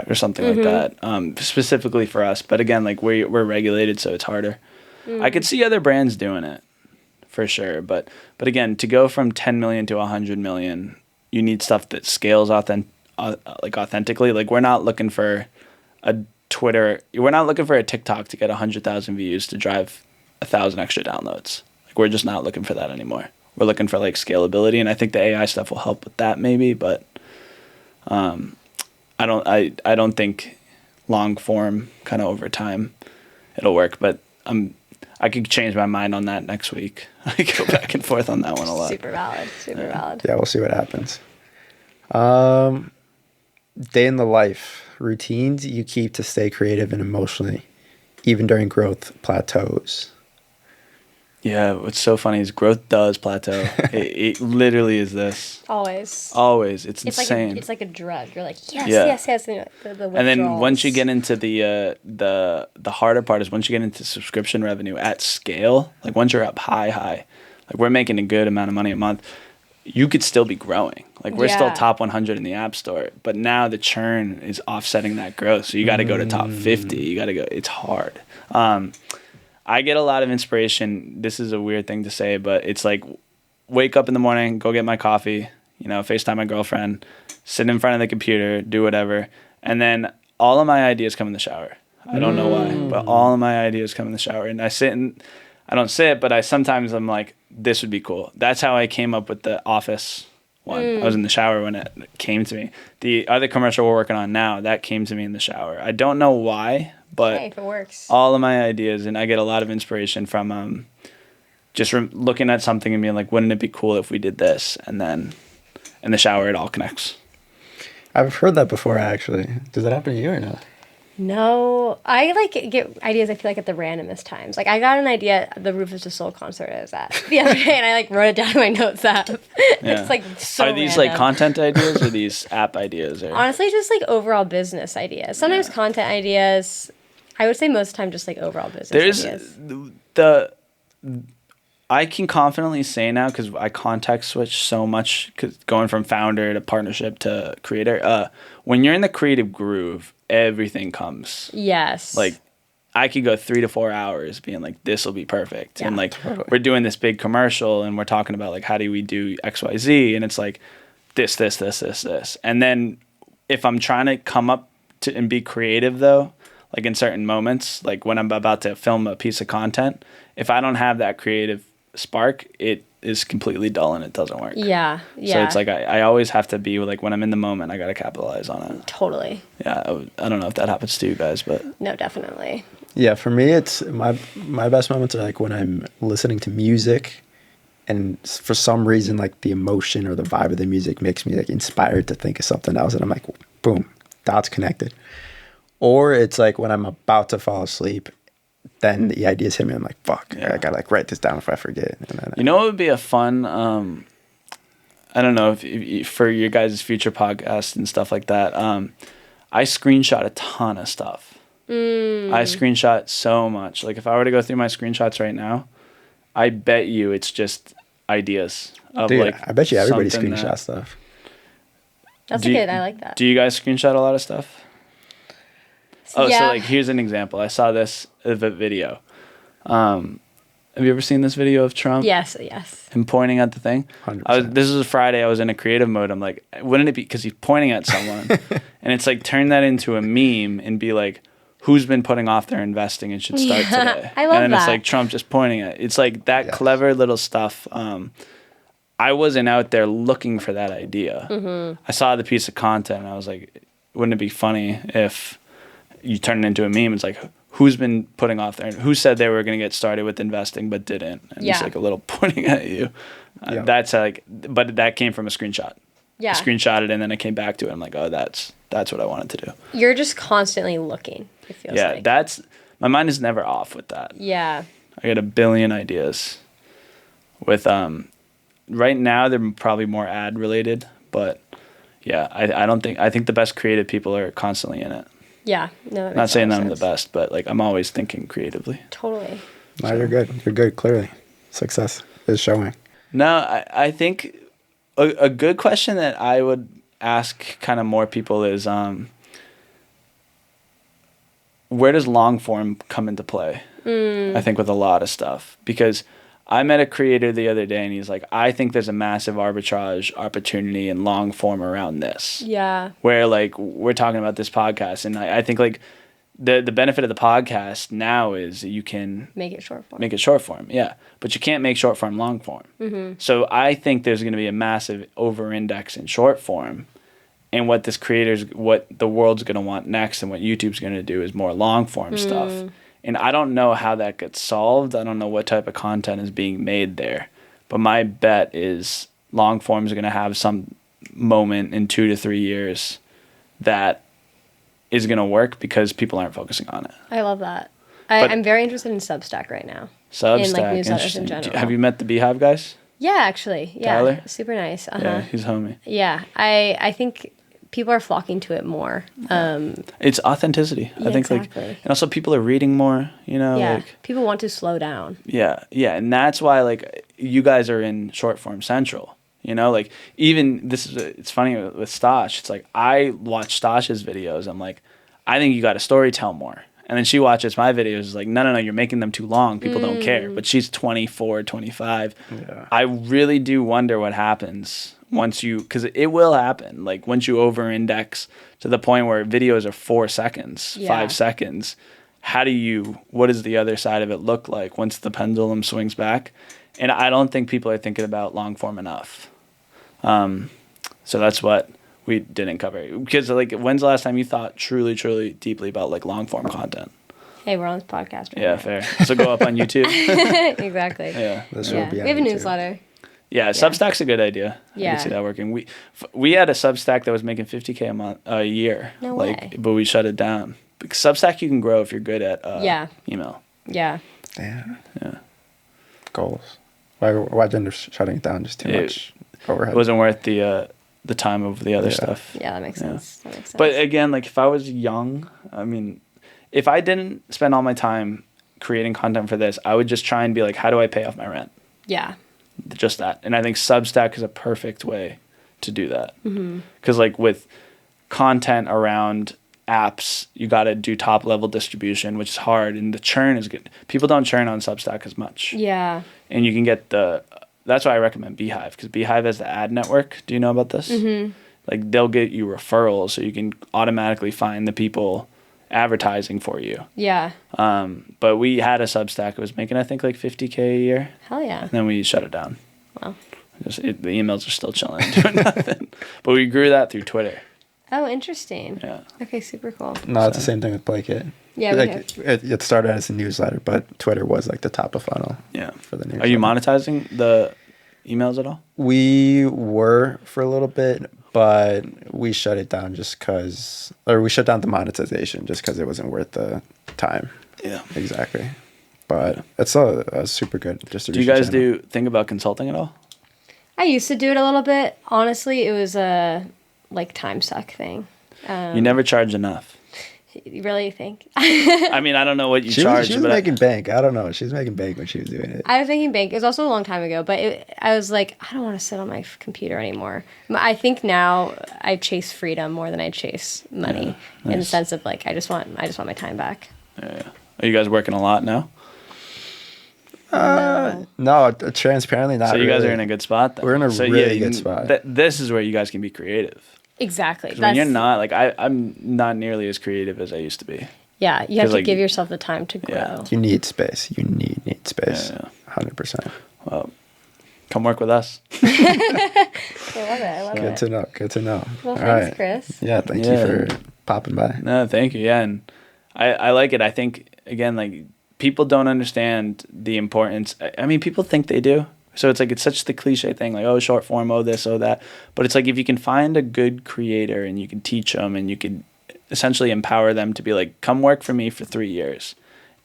or something like that, specifically for us. But again, like we're regulated, so it's harder. I could see other brands doing it for sure. But again, to go from 10 million to 100 million, you need stuff that scales authentically. Like we're not looking for a Twitter, we're not looking for a TikTok to get 100,000 views to drive 1,000 extra downloads. Like we're just not looking for that anymore. We're looking for like scalability, and I think the AI stuff will help with that maybe, but I don't think long form kind of over time it'll work, but I could change my mind on that next week. I could go back and forth on that one a lot. Super valid. Yeah, we'll see what happens. Day in the life, routines you keep to stay creative and emotionally, even during growth plateaus. Yeah, what's so funny is growth does plateau. it literally is this. Always. It's insane. It's like a drug. You're like, yes. The and then once you get into the harder part is once you get into subscription revenue at scale, like once you're up high, like we're making a good amount of money a month, you could still be growing. Like we're still top 100 in the App Store, but now the churn is offsetting that growth. So you got to go to top 50. You got to go. It's hard. I get a lot of inspiration. This is a weird thing to say, but it's like wake up in the morning, go get my coffee, FaceTime my girlfriend, sit in front of the computer, do whatever. And then all of my ideas come in the shower. I don't know why, but all of my ideas come in the shower. And I don't sit, but I'm like, this would be cool. That's how I came up with the Office one. I was in the shower when it came to me. The other commercial we're working on now, that came to me in the shower. I don't know why, but if it works. All of my ideas, and I get a lot of inspiration from just looking at something and being like, wouldn't it be cool if we did this? And then in the shower, it all connects. I've heard that before, actually. Does that happen to you or not? No, I get ideas. I feel like at the randomest times. Like I got an idea at the Rufus Du Sol concert I was at the other day, and I wrote it down in my notes app. It's like so. Are these random. content ideas or these app ideas? Or? Honestly, just overall business ideas. Sometimes content ideas. I would say most of the time just overall business ideas. I can confidently say now, because I context switch so much, cause going from founder to partnership to creator, when you're in the creative groove, everything comes. Yes. Like, I could go 3 to 4 hours being like, this will be perfect. Yeah, and totally. We're doing this big commercial and we're talking about how do we do X, Y, Z? And it's like this. And then if I'm trying to come up to and be creative though, like in certain moments, like when I'm about to film a piece of content, if I don't have that creative spark, it is completely dull and it doesn't work. Yeah. So it's like I always have to be like when I'm in the moment, I got to capitalize on it. Totally. Yeah, I don't know if that happens to you guys, but no, definitely. Yeah, for me, it's my best moments are when I'm listening to music, and for some reason, the emotion or the vibe of the music makes me inspired to think of something else, and I'm like, boom, dots connected. Or it's when I'm about to fall asleep, then the ideas hit me. I'm like, fuck, I gotta write this down if I forget. And then, what would be a fun, I don't know if for your guys' future podcast and stuff like that. I screenshot a ton of stuff. I screenshot so much. If I were to go through my screenshots right now, I bet you it's just ideas of Dude, I bet you everybody screenshots stuff. That's good. I like that. Do you guys screenshot a lot of stuff? Oh, yeah. So here's an example. I saw this of a video. Have you ever seen this video of Trump? Yes. Him pointing at the thing? 100%. This was a Friday. I was in a creative mode. I'm like, wouldn't it be because he's pointing at someone? And it's turn that into a meme and be like, who's been putting off their investing and should start today? I love that. And then it's Trump just pointing at it. It's that clever little stuff. I wasn't out there looking for that idea. Mm-hmm. I saw the piece of content and I was like, wouldn't it be funny if you turn it into a meme? It's who's been putting off there, and who said they were going to get started with investing but didn't, and it's like a little pointing at you. That's like, but that came from a screenshot. I screenshotted it and then I came back to it. I'm like, oh, that's what I wanted to do. You're just constantly looking, it feels like. Yeah, my mind is never off with that. Yeah. I got a billion ideas. With right now they're probably more ad related, but yeah, I think the best creative people are constantly in it. Yeah. No, that makes not saying that I'm sense. the best, but like I'm always thinking creatively. Totally. No, you're good. You're good, clearly. Success is showing. No, I think a good question that I would ask kind of more people is where does long form come into play? I think with a lot of stuff, because I met a creator the other day and he's like, I think there's a massive arbitrage opportunity in long form around this. Yeah. Where like we're talking about this podcast, and I think like the benefit of the podcast now is you can make it short form. Make it short form, yeah. But you can't make short form long form. Mm-hmm. So I think there's going to be a massive over index in short form. And what the world's going to want next and what YouTube's going to do is more long form stuff. And I don't know how that gets solved. I don't know what type of content is being made there. But my bet is long form is going to have some moment in 2 to 3 years that is going to work because people aren't focusing on it. I love that. I'm very interested in Substack right now. Substack, in like newsletters in general. Have you met the Beehive guys? Yeah, actually. Yeah. Tyler? Super nice. Yeah, he's homie. Yeah. I think people are flocking to it more. It's authenticity. I think exactly. Like, and also people are reading more, you know. Yeah. Like, people want to slow down. Yeah. Yeah. And that's why like you guys are in short form central, you know, like even it's funny with Stosh. It's like I watch Stosh's videos. I'm like, I think you got to story tell more. And then she watches my videos like, no, you're making them too long. People don't care. But she's 24, 25. Yeah. I really do wonder what happens once because it will happen. Like once you over index to the point where videos are 4 seconds, 5 seconds, what does the other side of it look like once the pendulum swings back? And I don't think people are thinking about long form enough. So that's what we didn't cover, because like when's the last time you thought truly deeply about like long form content? Hey, we're on this podcast right now. Fair. So go up on YouTube. Exactly. Yeah. We have a newsletter. Yeah, Substack's a good idea. I can see that working. We had a Substack that was making $50K a year. No way. But we shut it down. Because Substack you can grow if you're good at email. Yeah. Damn. Yeah. Goals. Why didn't shutting it down? Just too much overhead. It wasn't worth the time of the other stuff. Yeah, that makes sense. But again, like if I was young, I mean, if I didn't spend all my time creating content for this, I would just try and be like, how do I pay off my rent? Yeah. Just that. And I think Substack is a perfect way to do that. Because like with content around apps, you got to do top level distribution, which is hard. And the churn is good. People don't churn on Substack as much. Yeah. And you can get that's why I recommend Beehive, because Beehive has the ad network. Do you know about this? Mm-hmm. Like they'll get you referrals, so you can automatically find the people advertising for you. Yeah. But we had a Substack. It was making I think like $50K a year. Hell yeah. And then we shut it down. Wow. The emails are still chilling, doing nothing. But we grew that through Twitter. Oh, interesting. Yeah. Okay, super cool. No, it's the same thing with Blake. Yeah, it started as a newsletter, but Twitter was like the top of funnel. Yeah. For the newsletter. Are you monetizing the emails at all? We were for a little bit, but we shut it down we shut down the monetization just because it wasn't worth the time. Yeah. Exactly. But it's a super good distribution. Do you guys channel. think about consulting at all? I used to do it a little bit. Honestly, it was a like time suck thing. You never charge enough. You really think? I mean, I don't know what you charge. She was making bank. I don't know. She was making bank when she was doing it. I was making bank. It was also a long time ago, but I was like, I don't want to sit on my computer anymore. I think now I chase freedom more than I chase money, in the sense of like I just want my time back. Yeah. Are you guys working a lot now? No, transparently not. So you guys are in a good spot then. We're in a really good spot. This is where you guys can be creative. Exactly. When you're not, like, I'm not nearly as creative as I used to be. Yeah, you have to give yourself the time to grow. Yeah. You need space. You need space. 100%. Well, come work with us. I love it. Good to know. Well, thanks, Chris. Yeah, thank you for popping by. No, thank you. Yeah, and I like it. I think again, like people don't understand the importance. I mean, people think they do. So it's like, it's such the cliche thing, like, oh, short form, oh, this, oh, that. But it's like, if you can find a good creator and you can teach them and you can essentially empower them to be like, come work for me for 3 years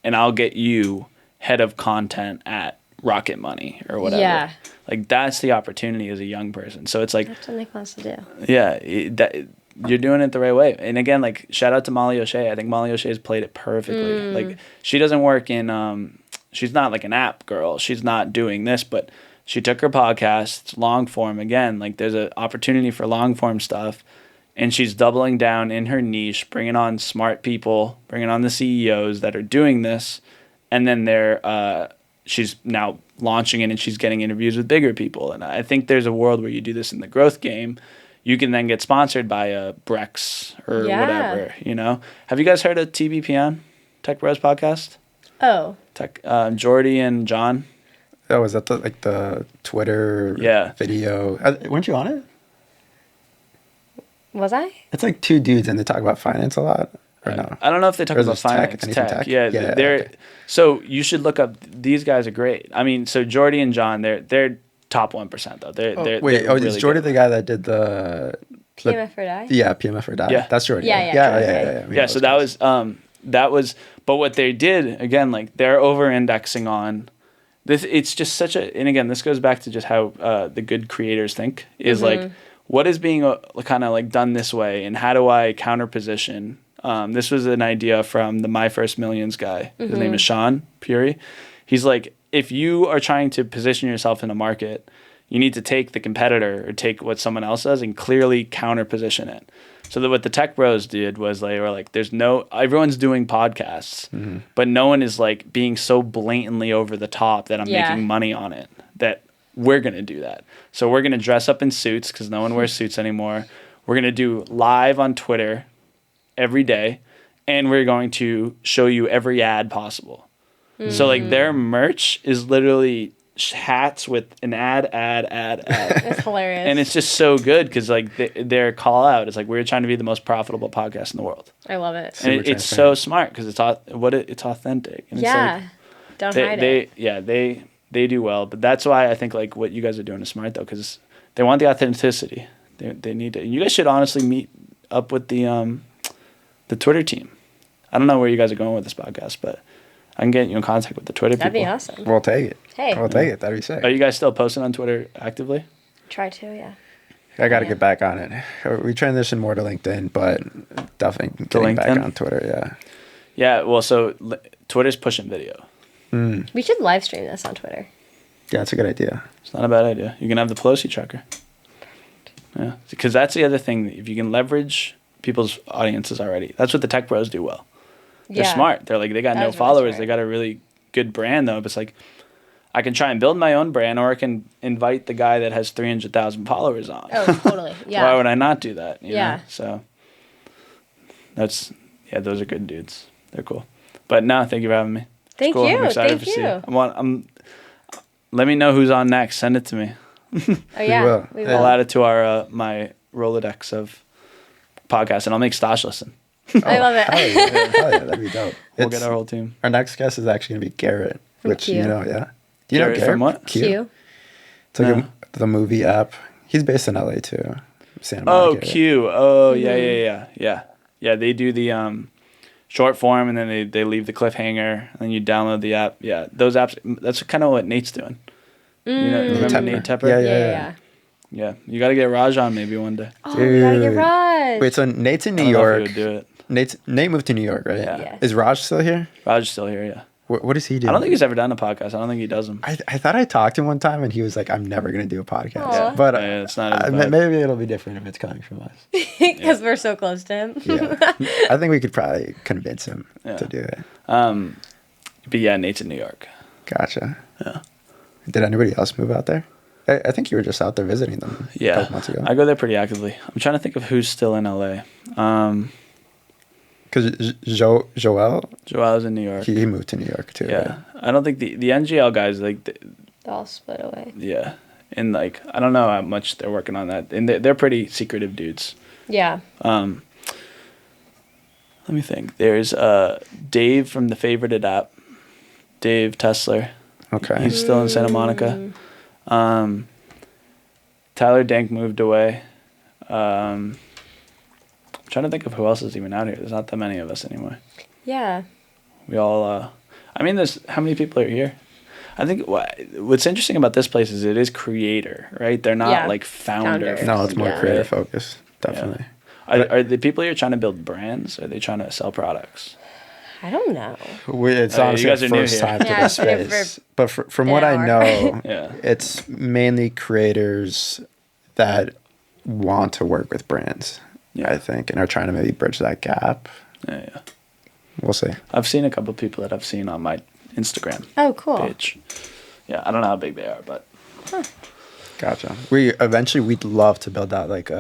and I'll get you head of content at Rocket Money or whatever. Yeah. Like, that's the opportunity as a young person. So it's like, that's what Nick wants to do. Yeah, you're doing it the right way. And again, like, shout out to Molly O'Shea. I think Molly O'Shea's played it perfectly. Like, she doesn't work in, she's not like an app girl. She's not doing this, but she took her podcast, it's long form. Again, like, there's an opportunity for long form stuff. And she's doubling down in her niche, bringing on smart people, bringing on the CEOs that are doing this. And then she's now launching it and she's getting interviews with bigger people. And I think there's a world where you do this in the growth game. You can then get sponsored by a Brex or whatever, you know? Have you guys heard of TBPN, Tech Bros Podcast? Oh. Jordy and John. Oh, is that the Twitter video? Weren't you on it? Was I? It's like two dudes and they talk about finance a lot. Or no? I don't know if they talk about finance. Tech. Yeah, they're okay. So you should look up. These guys are great. I mean, so Jordy and John, they're top 1% though. They're is really Jordy good. the guy that did the PMF or Die? Yeah, PMF or Die. Yeah, that's Jordy. Yeah. So that was. But what they did again, like they're over indexing on this. It's just such a. And again, this goes back to just how the good creators think is like. What is being kind of like done this way, and how do I counter position? This was an idea from the My First Millions guy. His name is Sean Puri. He's like, if you are trying to position yourself in a market, you need to take the competitor or take what someone else does and clearly counter position it. So that what the Tech Bros did was they were like, everyone's doing podcasts, but no one is like being so blatantly over the top that I'm making money on it, that we're going to do that. So we're going to dress up in suits because no one wears suits anymore. We're going to do live on Twitter every day, and we're going to show you every ad possible. So like their merch is literally hats with an ad. It's hilarious. And it's just so good because like their call out is like, we're trying to be the most profitable podcast in the world. I love it. And it's so smart because it's authentic. And yeah. It's like, don't hide it. They do well, but that's why I think like what you guys are doing is smart though, because they want the authenticity. They need to. You guys should honestly meet up with the Twitter team. I don't know where you guys are going with this podcast, but I can get you in contact with the Twitter people. That'd be awesome. We'll take it. Hey, we'll take it. That'd be sick. Are you guys still posting on Twitter actively? Try to, yeah. I got to get back on it. We transitioned more to LinkedIn, but definitely getting back on Twitter. Yeah. Yeah. Well, so Twitter's pushing video. We should live stream this on Twitter. Yeah, that's a good idea. It's not a bad idea. You can have the Pelosi Tracker. Yeah, because that's the other thing. If you can leverage people's audiences already, that's what the Tech Bros do well. They're smart. They're like, they got no followers. Really they got a really good brand though. But it's like, I can try and build my own brand, or I can invite the guy that has 300,000 followers on. Oh, totally. Yeah. Why would I not do that? You yeah. know? So those are good dudes. They're cool. But no, thank you for having me. Thank cool. you. I'm excited Thank you. Let me know who's on next. Send it to me. Oh yeah, we will. I'll add it to our my Rolodex of podcasts, and I'll make Stash listen. I love it. Hell yeah, that'd be dope. We'll get our whole team. Our next guest is actually gonna be Garrett, which Q. you know, yeah. Do you know Garrett from what? Q. It's like the movie app. He's based in LA too. Santa Monica. Oh, Q. Oh, yeah. They do the short form, and then they leave the cliffhanger, and then you download the app. Yeah, those apps. That's kind of what Nate's doing. You know, remember Nate Tepper? Yeah. You got to get Raj on maybe one day. Oh, we got to get Raj. Wait, so Nate's in New York. He would do it. Nate moved to New York, right? Yeah. Yes. Is Raj still here? Raj is still here, yeah. What does he do? I don't think he's ever done a podcast. I don't think he does them. I thought I talked to him one time, and he was like, I'm never going to do a podcast. Yeah. But it's not maybe it'll be different if it's coming from us. Because we're so close to him. Yeah. I think we could probably convince him to do it. But yeah, Nate's in New York. Gotcha. Yeah. Did anybody else move out there? I think you were just out there visiting them a couple months ago. I go there pretty actively. I'm trying to think of who's still in LA. Because Joel's in New York. He moved to New York too. Yeah. Right? I don't think the NGL guys, like... They all split away. Yeah. And like, I don't know how much they're working on that. And they're pretty secretive dudes. Yeah. Let me think. There's Dave from the Favorited app. Dave Tessler. Okay. He's still in Santa Monica. Tyler Dank moved away. I'm trying to think of who else is even out here. There's not that many of us anymore. Yeah. We all, I mean, how many people are here? I think what's interesting about this place is it is creator, right? They're not like founder. No, it's more creator focused, definitely. Yeah. Are the people here trying to build brands? Or are they trying to sell products? I don't know. It's honestly the first time to this space. But from what I know, it's mainly creators that want to work with brands, I think, and are trying to maybe bridge that gap. Yeah. We'll see. I've seen a couple of people that I've seen on my Instagram page. Yeah, I don't know how big they are, but. Huh. Gotcha. We'd love to build out like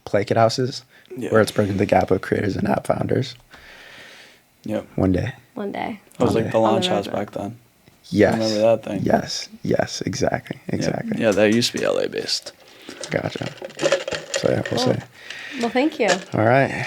play kit houses where it's bridging the gap of creators and app founders. Yep. One day. It was like the launch house back then. Yes. Remember that thing? Yes, exactly. Yeah, that used to be LA based. Gotcha. So yeah, we'll see. Well, thank you. All right.